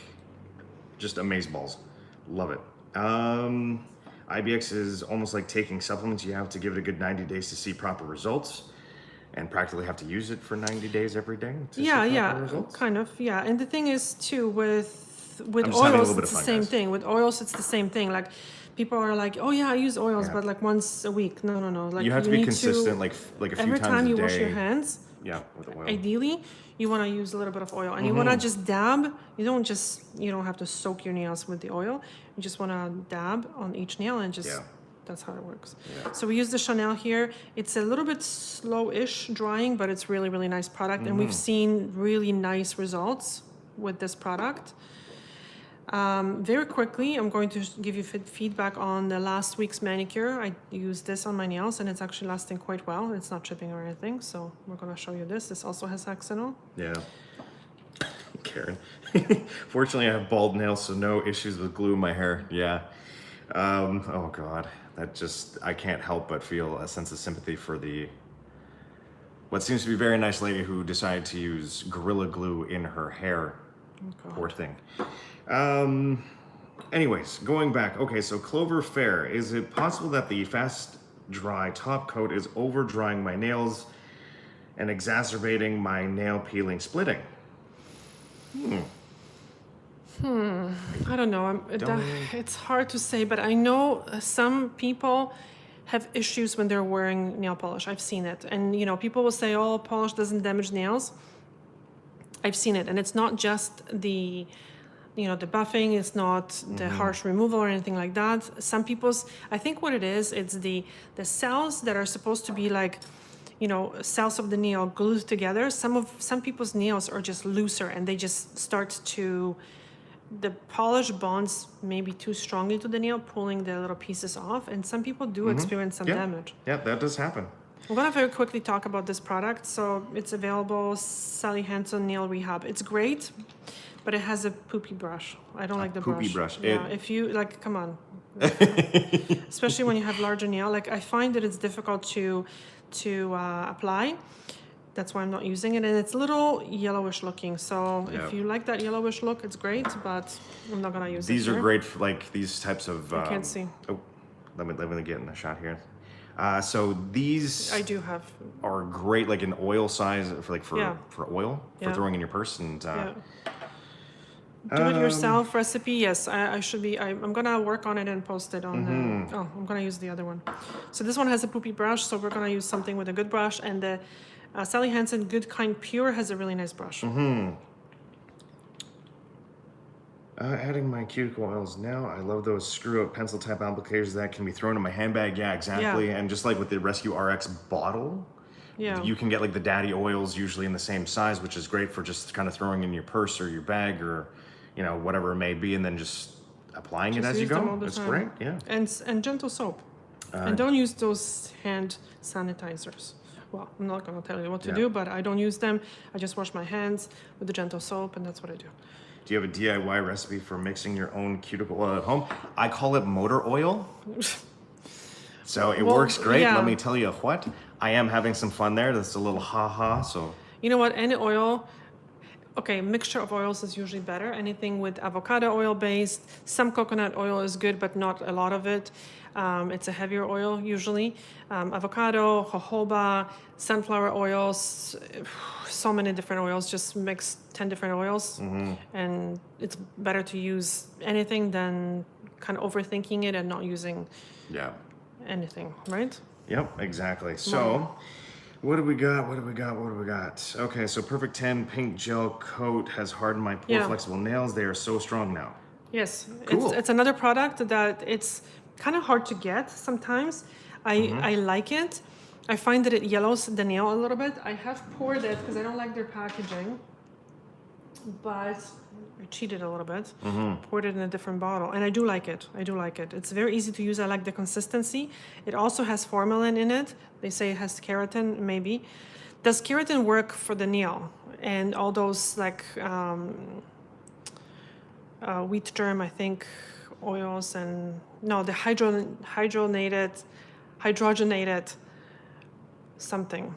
A: just amazeballs. Love it. IBX is almost like taking supplements. You have to give it a good 90 days to see proper results, and practically have to use it for 90 days every day to
B: Yeah,
A: see proper
B: yeah,
A: results.
B: kind of, yeah. And the thing is too, with
A: I'm just having a
B: oils,
A: little bit
B: it's
A: of
B: the
A: fun,
B: same
A: guys.
B: thing. With oils, it's the same thing. Like people are like, oh yeah, I use oils,
A: Yeah.
B: but like once a week. No. Like
A: You have to be
B: need
A: consistent, like a few
B: every
A: times
B: time
A: a
B: you
A: day.
B: wash your hands,
A: Yeah, with oil.
B: ideally, you want to use a little bit of oil, and you want to just dab. You don't have to soak your nails with the oil. You just want to dab on each nail and just.
A: Yeah.
B: That's how it works.
A: Yeah.
B: So we use the Chanel here. It's a little bit slow-ish drying, but it's really, really nice product. And we've seen really nice results with this product. Very quickly, I'm going to give you feedback on the last week's manicure. I used this on my nails and it's actually lasting quite well. It's not chipping or anything. So we're going to show you this. This also has hexanol.
A: Yeah. Karen. Fortunately, I have bald nails, so no issues with glue in my hair. Yeah. Oh God, I can't help but feel a sense of sympathy for what seems to be a very nice lady who decided to use Gorilla Glue in her hair.
B: God.
A: Poor thing. Anyways, going back. Okay, so Clover Fair. Is it possible that the fast dry top coat is over drying my nails and exacerbating my nail peeling splitting?
B: I don't know. It's hard to say, but I know some people have issues when they're wearing nail polish. I've seen it. And, people will say, oh, polish doesn't damage nails. I've seen it. And it's not just the buffing, it's not the harsh removal or anything like that. I think what it is, it's the cells that are supposed to be like, cells of the nail glued together. Some people's nails are just looser and they just start to, the polish bonds maybe too strongly to the nail, pulling the little pieces off. And some people do experience some damage.
A: Yeah, that does happen.
B: I'm gonna very quickly talk about this product. So it's available, Sally Hansen Nail Rehab. It's great, but it has a poopy brush. I don't like the
A: poopy
B: brush.
A: brush.
B: Yeah, if you come on. Especially when you have larger nail. Like I find that it's difficult to apply. That's why I'm not using it, and it's a little yellowish looking. So if you like that yellowish look, it's great, but I'm not gonna use it.
A: These are
B: here.
A: great for like these types of.
B: I can't see.
A: Oh, let me get in a shot here. So these
B: I do have.
A: are great, like in oil size for oil for
B: Yeah.
A: throwing in your purse and.
B: Yeah. Do it yourself recipe. Yes, I should be. I'm gonna work on it and post it on. I'm gonna use the other one. So this one has a poopy brush, so we're gonna use something with a good brush. And the Sally Hansen Good Kind Pure has a really nice brush.
A: Adding my cuticle oils now. I love those screw-up pencil type applicators that can be thrown in my handbag. Yeah, exactly.
B: Yeah.
A: And just like with the Rescue RX bottle,
B: Yeah.
A: you can get like the daddy oils usually in the same size, which is great for just kind of throwing in your purse or your bag or whatever it may be, and then just applying it as you
B: use them
A: go.
B: all the
A: It's
B: time.
A: great. Yeah.
B: And gentle soap. And don't use those hand sanitizers. Well, I'm not gonna tell you what to do, but I don't use them. I just wash my hands with the gentle soap, and that's what I do.
A: Do you have a DIY recipe for mixing your own cuticle oil at home? I call it motor oil. So it works great.
B: yeah.
A: Let me tell you what. I am having some fun there. That's a little ha-ha. So
B: You know what? Any oil. Okay, mixture of oils is usually better. Anything with avocado oil based, some coconut oil is good, but not a lot of it. It's a heavier oil usually. Avocado, jojoba, sunflower oils, so many different oils. Just mix 10 different oils, and it's better to use anything than kind of overthinking it and not using
A: Yeah.
B: anything, right?
A: Yep, exactly. So, what do we got? What do we got? What do we got? Okay, so Perfect 10 pink gel coat has hardened my pore
B: Yeah.
A: flexible nails. They are so strong now.
B: Yes,
A: Cool.
B: it's another product that it's kind of hard to get sometimes. I like it. I find that it yellows the nail a little bit. I have poured it because I don't like their packaging, but I cheated a little bit. Poured it in a different bottle, and I do like it. I do like it. It's very easy to use. I like the consistency. It also has formalin in it. They say it has keratin, maybe. Does keratin work for the nail and all those like wheat germ, I think, oils and no, the hydrogenated something.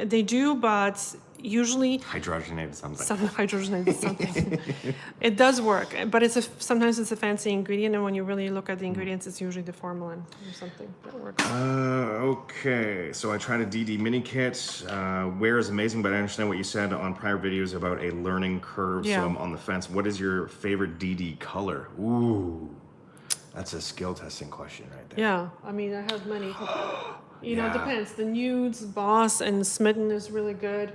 B: They do, but usually
A: Hydrogenated something.
B: some hydrogenated something. It does work, but sometimes it's a fancy ingredient, and when you really look at the ingredients, it's usually the formalin or something that works.
A: Okay, so I tried a DD mini kit. Wear is amazing, but I understand what you said on prior videos about a learning curve,
B: Yeah.
A: so I'm on the fence. What is your favorite DD color? Ooh, that's a skill testing question right there.
B: Yeah, I mean, I have many. You know, it
A: Yeah.
B: depends. The nudes, Boss, and Smitten is really good.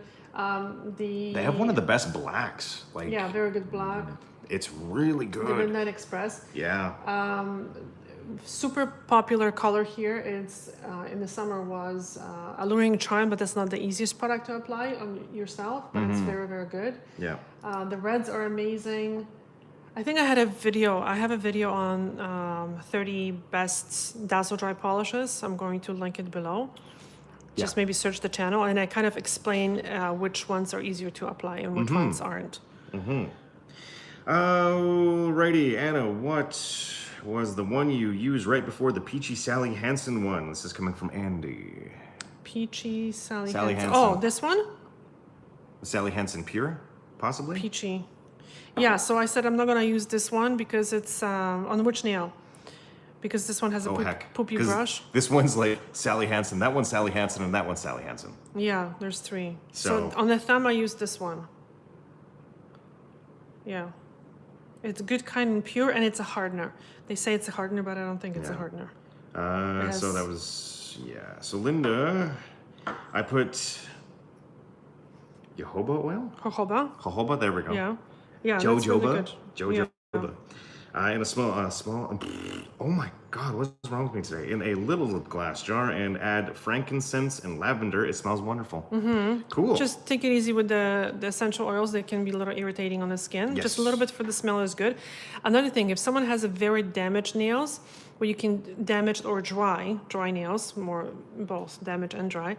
A: They have one of the best blacks. Like,
B: Yeah, very good black.
A: it's really
B: The
A: good.
B: Midnight Express.
A: Yeah.
B: Super popular color here. It's in the summer was Alluring Charm, but that's not the easiest product to apply on yourself. But it's very, very good.
A: Yeah.
B: The reds are amazing. I think I had a video. I have a video on 30 best Dazzle Dry polishes. I'm going to link it below. Just
A: Yeah.
B: maybe search the channel, and I kind of explain which ones are easier to apply and which ones aren't.
A: Alrighty, Anna, what was the one you used right before the Peachy Sally Hansen one? This is coming from Andy.
B: Peachy Sally
A: Sally
B: Hansen.
A: Hansen.
B: Oh, this one?
A: Sally Hansen Pure, possibly?
B: Peachy. Yeah, so I said I'm not gonna use this one because it's on which nail? Because this one has a
A: Oh, heck.
B: poopy
A: 'Cause
B: brush.
A: This one's like Sally Hansen, that one's Sally Hansen, and that one's Sally Hansen.
B: Yeah, there's 3.
A: So-
B: So on the thumb, I use this one. Yeah. It's good, kind, and pure, and it's a hardener. They say it's a hardener, but I don't think it's a
A: Yeah.
B: hardener.
A: So
B: Yes.
A: that was, yeah. So Linda, I put jojoba oil?
B: Jojoba.
A: Jojoba, there we go.
B: Yeah. Yeah, that's really
A: Jojoba?
B: good.
A: Jojoba. In a small, oh my God, what's wrong with me today? In a little glass jar, and add frankincense and lavender. It smells wonderful. Cool.
B: Just take it easy with the essential oils. They can be a little irritating on the skin. Just a
A: Yes.
B: little bit for the smell is good. Another thing, if someone has a very damaged nails, where you can damaged or dry nails, more both damaged and dry,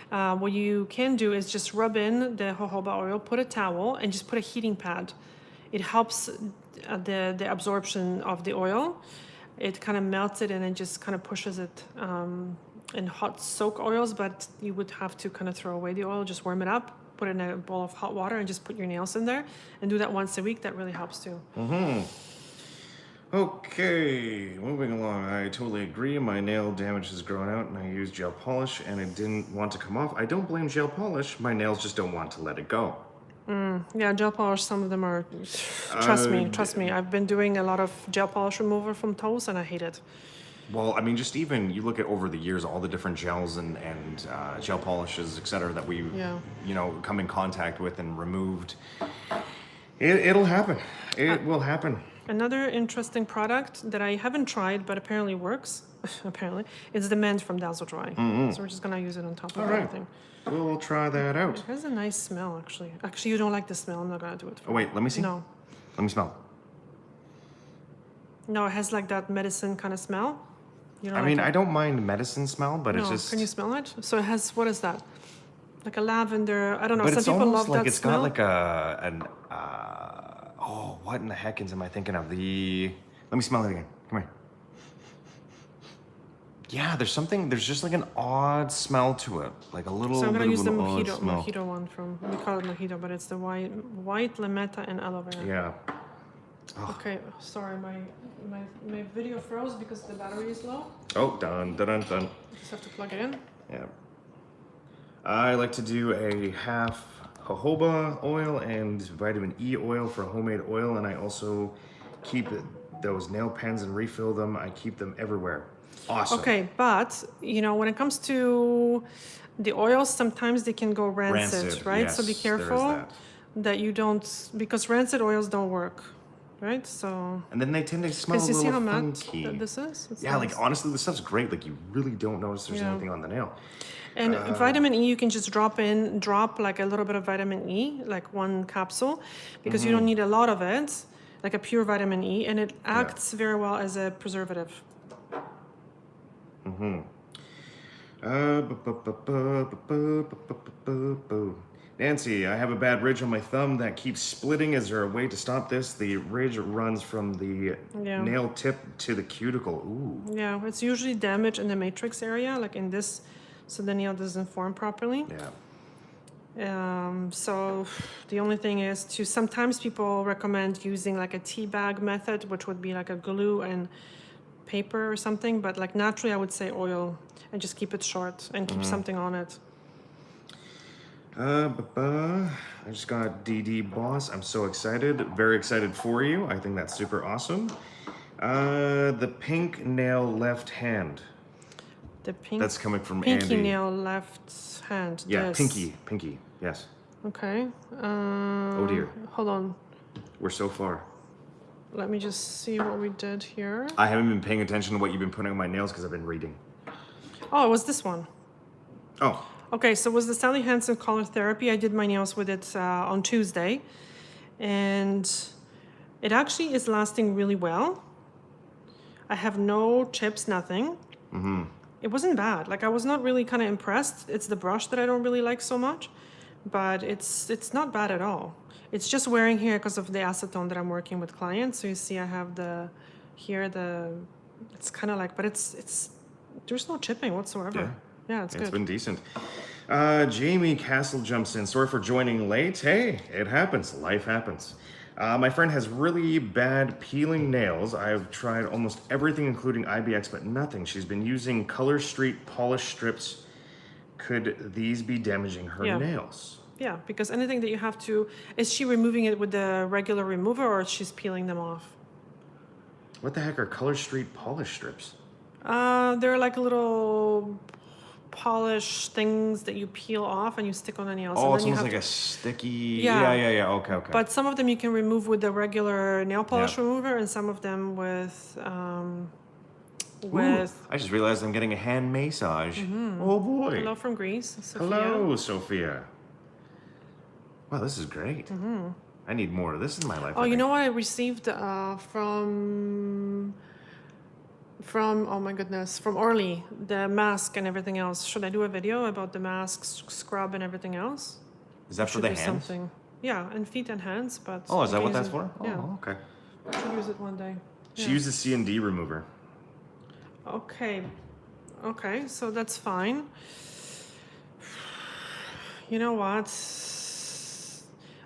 B: what you can do is just rub in the jojoba oil, put a towel, and just put a heating pad. It helps the absorption of the oil. It kind of melts it and it just kind of pushes it in hot soak oils, but you would have to kind of throw away the oil, just warm it up, put it in a bowl of hot water and just put your nails in there and do that once a week. That really helps too.
A: Okay, moving along. I totally agree. My nail damage has grown out and I used gel polish and it didn't want to come off. I don't blame gel polish. My nails just don't want to let it go.
B: Yeah, gel polish, some of them are, trust me. I've been doing a lot of gel polish remover from toes and I hate it.
A: Well, I mean, just even you look at over the years, all the different gels and gel polishes, etc., that we,
B: Yeah.
A: come in contact with and removed. It'll happen. It will happen.
B: Another interesting product that I haven't tried but apparently works, apparently, is the Mend from Dazzle Dry. So we're just gonna use it on top of
A: All right.
B: everything.
A: We'll try that out.
B: It has a nice smell, actually. Actually, you don't like the smell. I'm not gonna do it. For
A: Oh, wait, let me see.
B: No,
A: Let me smell.
B: no, it has like that medicine kind of smell. You don't
A: I
B: like
A: mean,
B: it?
A: I don't mind medicine smell, but
B: No,
A: it's just.
B: can you smell it? So it has, what is that? Like a lavender. I don't know.
A: But
B: Some
A: it's
B: people
A: almost
B: love
A: like
B: that
A: it's
B: smell.
A: got like oh, what in the heck am I thinking of? Let me smell it again. Come here. Yeah, there's just like an odd smell to it. Like a little
B: So I'm gonna
A: bit
B: use
A: of
B: the
A: an odd
B: mojito
A: smell.
B: one from, we call it mojito, but it's the white lametta and aloe vera.
A: Yeah.
B: Okay, sorry, my video froze because the battery is low.
A: Oh, dun, dun, dun, dun.
B: Just have to plug it in.
A: Yeah. I like to do a half jojoba oil and vitamin E oil for homemade oil, and I also keep those nail pens and refill them. I keep them everywhere. Awesome.
B: Okay, but you know, when it comes to the oils, sometimes they can go rancid, right? So be
A: yes, there is
B: careful that you don't, because rancid oils don't work, right? So.
A: And then they tend to smell a
B: Because you see
A: little
B: how matte
A: funky.
B: this is? It's
A: Yeah,
B: nice.
A: like honestly, this stuff's great. Like you really don't notice there's
B: Yeah.
A: anything on the nail.
B: And vitamin E, you can just drop like a little bit of vitamin E, like one capsule, because you don't need a lot of it, like a pure vitamin E, and it acts very well as a preservative.
A: Nancy, I have a bad ridge on my thumb that keeps splitting. Is there a way to stop this? The ridge runs from the nail tip to the cuticle. Ooh.
B: Yeah, it's usually damage in the matrix area, like in this, so the nail doesn't form properly.
A: Yeah.
B: So the only thing is to, sometimes people recommend using like a tea bag method, which would be like a glue and paper or something, but like naturally I would say oil and just keep it short and keep something on it.
A: I just got DD Boss. I'm so excited. Very excited for you. I think that's super awesome. The pink nail left hand.
B: The pink.
A: That's coming from
B: pinky
A: Andy.
B: nail left hand.
A: Yeah,
B: this.
A: pinky. Yes.
B: Okay.
A: Oh dear.
B: Hold on.
A: We're so far.
B: Let me just see what we did here.
A: I haven't been paying attention to what you've been putting on my nails because I've been reading.
B: Oh, it was this one.
A: Oh.
B: Okay, so it was the Sally Hansen color therapy. I did my nails with it on Tuesday, and it actually is lasting really well. I have no chips, nothing. It wasn't bad. Like I was not really kind of impressed. It's the brush that I don't really like so much, but it's not bad at all. It's just wearing here because of the acetone that I'm working with clients. So you see, I have it's kind of like, but it's there's no chipping whatsoever. Yeah, it's good.
A: It's been decent. Jamie Castle jumps in. Sorry for joining late. Hey, it happens. Life happens. My friend has really bad peeling nails. I've tried almost everything, including IBX, but nothing. She's been using Color Street polish strips. Could these be damaging her nails?
B: Yeah, because anything that you have to, is she removing it with the regular remover or she's peeling them off?
A: What the heck are Color Street polish strips?
B: They're like little polish things that you peel off and you stick on the nails.
A: Oh,
B: and
A: it's
B: then you
A: almost
B: have
A: like a sticky...
B: Yeah.
A: Yeah. Okay.
B: But some of them you can remove with the regular nail polish remover, and some of them with
A: Ooh, I just realized I'm getting a hand massage. Oh boy.
B: Hello from Greece, Sophia.
A: Hello, Sophia. Wow, this is great. I need more of this in my life.
B: Oh, you know what I received from oh my goodness, from Orly, the mask and everything else. Should I do a video about the mask, scrub, and everything else?
A: Is that for
B: Should
A: the
B: do
A: hands?
B: something. Yeah, and feet and hands, but
A: Oh, is
B: you
A: that
B: can
A: what
B: use
A: that's
B: it-
A: for?
B: Yeah,
A: Oh, okay.
B: I should use it one day.
A: She
B: Yeah.
A: uses C&D remover.
B: Okay, so that's fine. You know what?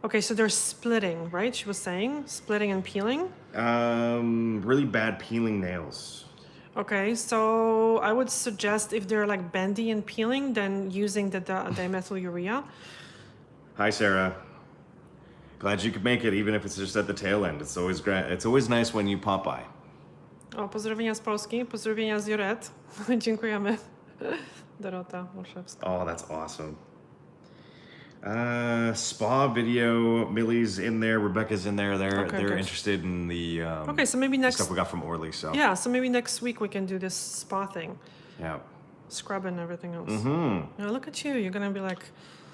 B: Okay, so they're splitting, right? She was saying splitting and peeling.
A: Really bad peeling nails.
B: Okay, so I would suggest if they're like bendy and peeling, then using the dimethylurea.
A: Hi, Sarah. Glad you could make it, even if it's just at the tail end. It's always great. It's always nice when you pop by.
B: O, pozdrowienia z Polski, pozdrowienia z Joret. Dziękujemy. Dorota Olszewska.
A: Oh, that's awesome. Spa video. Millie's in there. Rebecca's in there. They're
B: good.
A: interested in the
B: Okay, so maybe next.
A: stuff we got from Orly. So
B: Yeah, so maybe next week we can do this spa thing,
A: yeah.
B: scrub and everything else. Now look at you. You're gonna be like,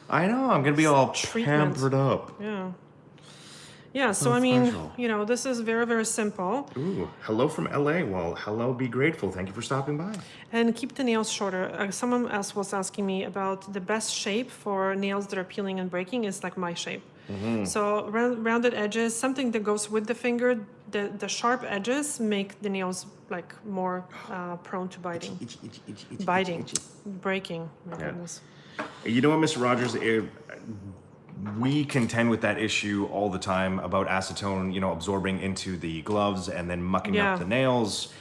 A: I know. I'm gonna be all
B: Treatment.
A: pampered up.
B: yeah. Yeah, so
A: Oh,
B: I mean,
A: special.
B: you know, this is very, very simple.
A: Ooh, hello from LA. Well, hello. Be grateful. Thank you for stopping by.
B: And keep the nails shorter. Someone else was asking me about the best shape for nails that are peeling and breaking is like my shape. So rounded edges, something that goes with the finger. The sharp edges make the nails like more prone to biting. Breaking. My goodness.
A: You know what, Mr. Rogers? We contend with that issue all the time about acetone, absorbing into the gloves and then mucking up
B: Yeah.
A: the nails.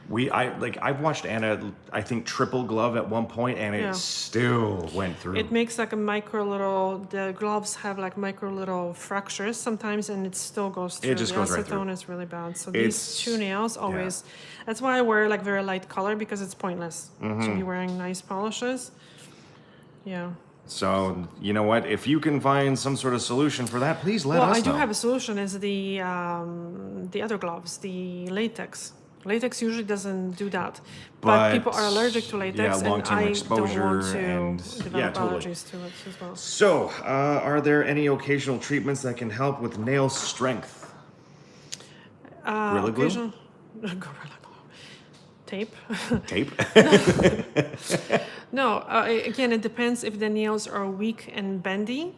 A: I've watched Anna, I think, triple glove at one point, and
B: Yeah.
A: it still went through.
B: It makes like a micro little, the gloves have like micro little fractures sometimes, and it still goes through.
A: just
B: the
A: goes right
B: acetone
A: through.
B: is really bad. So
A: It's-
B: these two nails always, that's why I wear like very light color, because it's pointless to be wearing nice polishes. Yeah.
A: So, you know what? If you can find some sort of solution for that, please let
B: Well,
A: us
B: I do
A: know.
B: have a solution. Is the other gloves, the latex. Latex usually doesn't do that, but people are allergic to latex,
A: yeah,
B: and
A: long-term
B: I
A: exposure
B: don't want to
A: and
B: develop
A: totally.
B: allergies to it as well.
A: So, are there any occasional treatments that can help with nail strength? Gorilla Glue?
B: Occasional- Gorilla Glue. Tape.
A: Tape?
B: No, again, it depends if the nails are weak and bendy,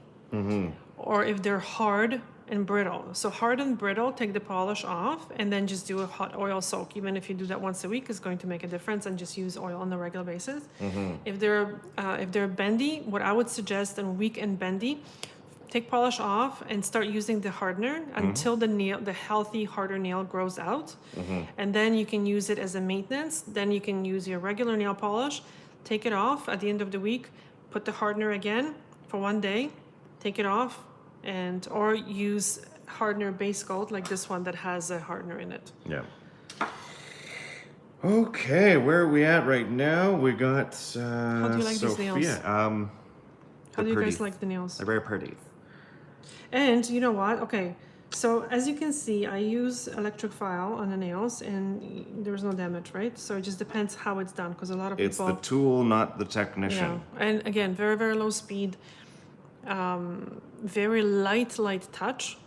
B: or if they're hard and brittle. So hard and brittle, take the polish off and then just do a hot oil soak. Even if you do that once a week, it's going to make a difference, and just use oil on a regular basis. If they're bendy, what I would suggest, and weak and bendy, take polish off and start using the hardener until the healthy harder nail grows out, and then you can use it as a maintenance. Then you can use your regular nail polish, take it off at the end of the week, put the hardener again for 1 day, take it off, or use hardener base coat like this one that has a hardener in it.
A: Yeah. Okay, where are we at right now? We got
B: How do you like these
A: Sophia.
B: nails? How do you
A: pretty.
B: guys like the nails?
A: They're very pretty.
B: And you know what? Okay, so as you can see, I use electric file on the nails, and there's no damage, right? So it just depends how it's done, because a lot of
A: It's
B: people.
A: the tool, not the technician.
B: Yeah, and again, very, very low speed, very light touch.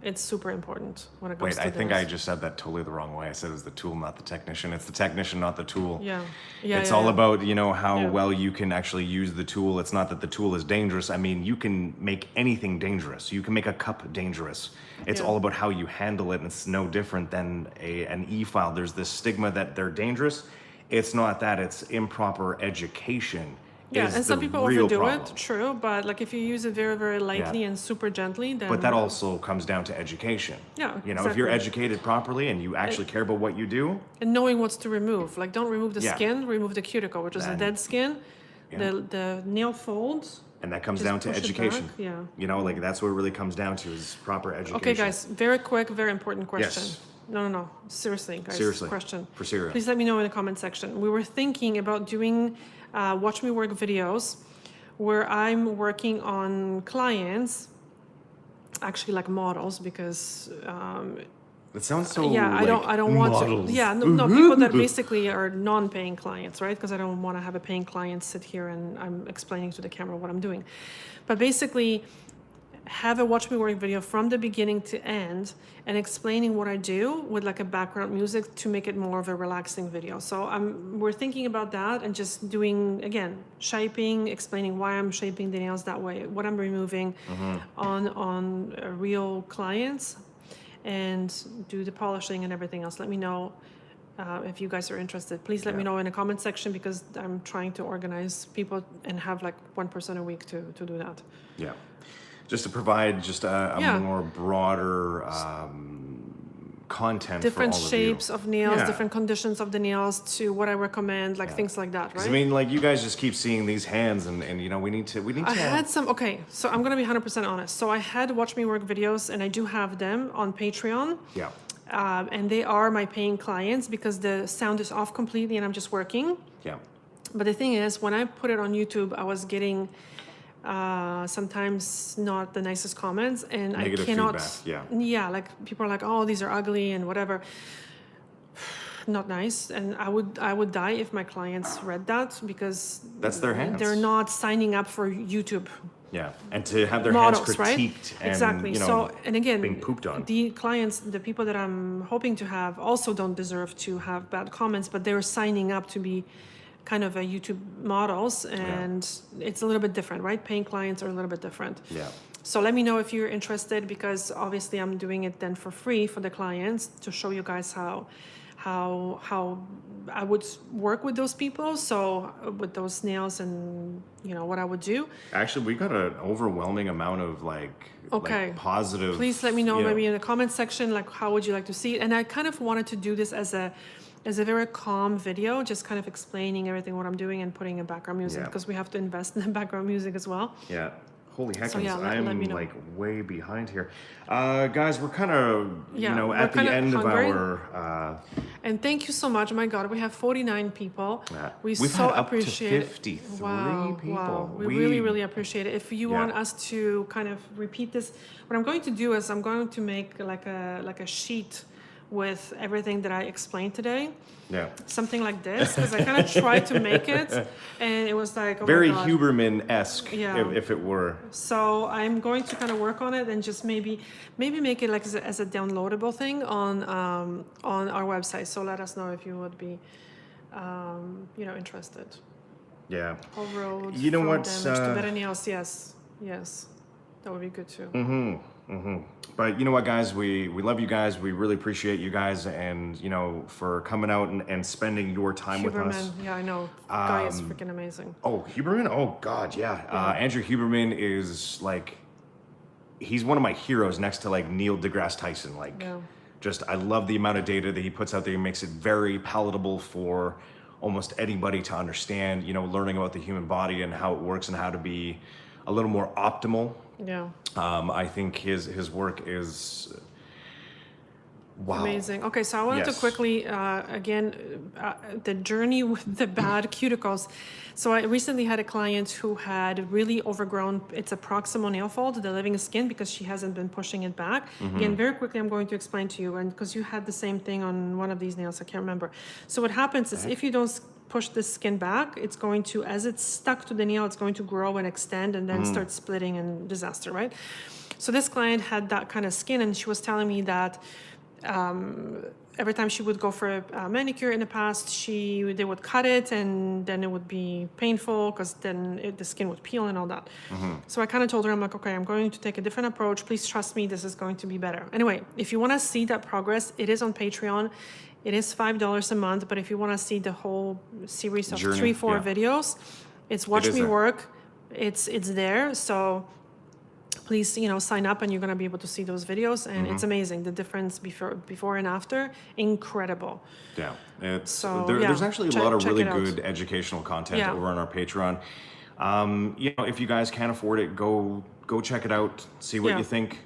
B: It's super important when it comes
A: Wait,
B: to
A: I think I
B: nails.
A: just said that totally the wrong way. I said it was the tool, not the technician. It's the technician, not the tool.
B: Yeah,
A: It's
B: yeah,
A: all
B: yeah.
A: about, you know, how
B: Yeah.
A: well you can actually use the tool. It's not that the tool is dangerous. I mean, you can make anything dangerous. You can make a cup dangerous. It's
B: Yeah.
A: all about how you handle it, and it's no different than an EFILE. There's this stigma that they're dangerous. It's not that. It's improper education.
B: Yeah,
A: is
B: and some
A: the
B: people
A: real
B: overdo
A: problem.
B: it, true, but like if you use it very, very lightly and super gently, then.
A: But that also comes down to education.
B: Yeah,
A: You know, if you're
B: exactly.
A: educated properly and you actually care about what you do,
B: And knowing what's to remove. Like, don't remove the
A: Yeah.
B: skin, remove the cuticle, which is the
A: Then-
B: dead skin.
A: Yeah.
B: The nail folds.
A: and that comes
B: Just
A: down to
B: push it
A: education.
B: back, yeah.
A: You know, like that's what it really comes down to is proper education.
B: Okay, guys, very quick, very important question.
A: Yes.
B: No. Seriously, guys.
A: Seriously.
B: Question.
A: For serious.
B: Please let me know in the comment section. We were thinking about doing Watch Me Work videos where I'm working on clients, actually like models, because
A: It sounds so.
B: yeah,
A: like,
B: I don't want
A: models.
B: to. Yeah, no, people that basically are non-paying clients, right? Because I don't want to have a paying client sit here and I'm explaining to the camera what I'm doing. But basically, have a Watch Me Work video from the beginning to end and explaining what I do with like a background music to make it more of a relaxing video. So we're thinking about that and just doing, again, shaping, explaining why I'm shaping the nails that way, what I'm removing on real clients, and do the polishing and everything else. Let me know if you guys are interested. Please let me know in the comment section, because I'm trying to organize people and have like one person a week to do that.
A: Yeah. Just to provide just a
B: Yeah.
A: more broader content
B: Different
A: for all
B: shapes
A: of
B: of nails,
A: Yeah.
B: different conditions of the nails, to what I recommend, like things like that,
A: you. 'Cause,
B: right?
A: I mean, like you guys just keep seeing these hands, and you know we need to
B: I had some, okay, so I'm gonna be 100% honest. So I had Watch Me Work videos, and I do have them on Patreon.
A: yeah.
B: And they are my paying clients because the sound is off completely and I'm just working.
A: Yeah.
B: But the thing is, when I put it on YouTube, I was getting sometimes not the nicest comments, and
A: Negative
B: I cannot.
A: feedback, yeah.
B: Yeah, like people are like, "Oh, these are ugly" and whatever. Not nice, and I would die if my clients read that, because
A: That's their hands.
B: they're not signing up for YouTube
A: Yeah. And to have their
B: models,
A: hands
B: right?
A: critiqued and
B: Exactly.
A: you know
B: So, and again,
A: being pooped on.
B: the clients, the people that I'm hoping to have, also don't deserve to have bad comments, but they're signing up to be kind of a YouTube models, and it's a little bit different, right? Paying clients are a little bit different.
A: Yeah.
B: So let me know if you're interested, because obviously I'm doing it then for free for the clients to show you guys how I would work with those people. So with those nails, and you know what I would do.
A: Actually, we got an overwhelming amount of like
B: Okay.
A: positive.
B: Please let me know
A: you
B: maybe in the comment section, like how would you like to see it? And I kind of wanted to do this as a is a very calm video, just kind of explaining everything what I'm doing and putting in background music
A: Yeah.
B: because we have to invest in the background music as well.
A: Yeah. Holy heckens,
B: So, yeah, let
A: I'm
B: me know.
A: like way behind here. Guys, we're kind of,
B: Yeah, we're
A: at the
B: kinda
A: end
B: hungry.
A: of our,
B: And thank you so much. Oh my God, we have 49 people.
A: we've
B: so
A: had up to
B: appreciate
A: 53
B: Wow,
A: people.
B: wow. We really, really appreciate it. If you
A: Yeah.
B: want us to kind of repeat this, what I'm going to do is I'm going to make like a sheet with everything that I explained today.
A: Yeah.
B: Something like this, because I kind of tried to make it, and it was like, oh
A: Very
B: my God.
A: Huberman-esque,
B: Yeah.
A: if it were.
B: So I'm going to kind of work on it and just maybe make it like as a downloadable thing on our website. So let us know if you would be, interested.
A: Yeah.
B: Whole road.
A: You know
B: from
A: what's,
B: damage to better nails. Yes, that would be good too.
A: But you know what, guys? We love you guys. We really appreciate you guys, and for coming out and spending your time with us.
B: Huberman, yeah, I know. Guy is freaking amazing.
A: Oh, Huberman? Oh God, yeah. Andrew Huberman is like, he's one of my heroes next to like Neil deGrasse Tyson. Like,
B: Yeah.
A: just I love the amount of data that he puts out there. He makes it very palatable for almost anybody to understand. Learning about the human body and how it works and how to be a little more optimal.
B: Yeah.
A: I think his work is wow.
B: Amazing. Okay, so I wanted to
A: Yes.
B: quickly, the journey with the bad cuticles. So I recently had a client who had really overgrown, it's a proximal nail fold, the living skin, because she hasn't been pushing it back. Again, very quickly, I'm going to explain to you, and because you had the same thing on one of these nails, I can't remember. So what happens is if you don't push the skin back, it's going to, as it's stuck to the nail, it's going to grow and extend and then start splitting and disaster, right? So this client had that kind of skin, and she was telling me that every time she would go for a manicure in the past, they would cut it, and then it would be painful because then the skin would peel and all that. So I kind of told her, I'm like, okay, I'm going to take a different approach. Please trust me, this is going to be better. Anyway, if you want to see that progress, it is on Patreon. It is $5 a month, but if you want to see the whole series of
A: Journey,
B: 3-4
A: yeah.
B: videos, it's Watch
A: is
B: Me
A: there.
B: Work. It's there. So please, sign up and you're going to be able to see those videos. And it's amazing. The difference before and after, incredible.
A: Yeah, it's
B: So,
A: there's
B: yeah,
A: actually a lot of
B: check
A: really
B: it out.
A: good educational content
B: Yeah.
A: over on our Patreon. If you guys can't afford it, go check it out. See what
B: Yeah.
A: you think.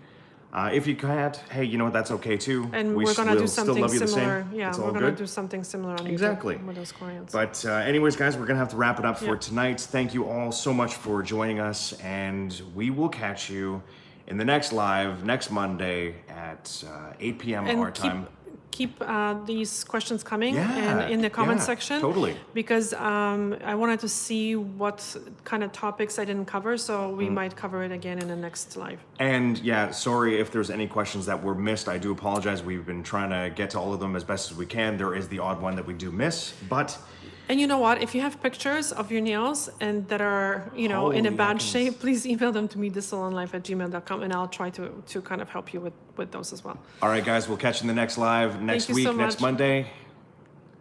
A: If you can't, hey, you know what? That's okay too.
B: And
A: we
B: we're going to do
A: still
B: something
A: love you the
B: similar.
A: same.
B: Yeah,
A: It's
B: we're
A: all
B: going to
A: good.
B: do something similar on
A: Exactly.
B: YouTube with those clients.
A: But anyways, guys, we're gonna have to wrap it up for
B: Yeah.
A: tonight. Thank you all so much for joining us, and we will catch you in the next live next Monday at 8 p.m.
B: And
A: our time.
B: keep these questions coming
A: Yeah,
B: and in the comment
A: yeah,
B: section.
A: totally.
B: Because I wanted to see what kind of topics I didn't cover, so we might cover it again in the next live.
A: And yeah, sorry if there's any questions that were missed. I do apologize. We've been trying to get to all of them as best as we can. There is the odd one that we do miss, but
B: And you know what? If you have pictures of your nails and that are, in a
A: Holy
B: bad
A: heckens.
B: shape, please email them to me, thissalonlife@gmail.com, and I'll try to kind of help you with those as well.
A: all right, guys, we'll catch you in the next live next
B: you
A: week,
B: so
A: next
B: much.
A: Monday.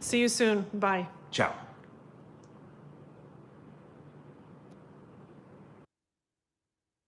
B: See you soon. Bye.
A: Ciao.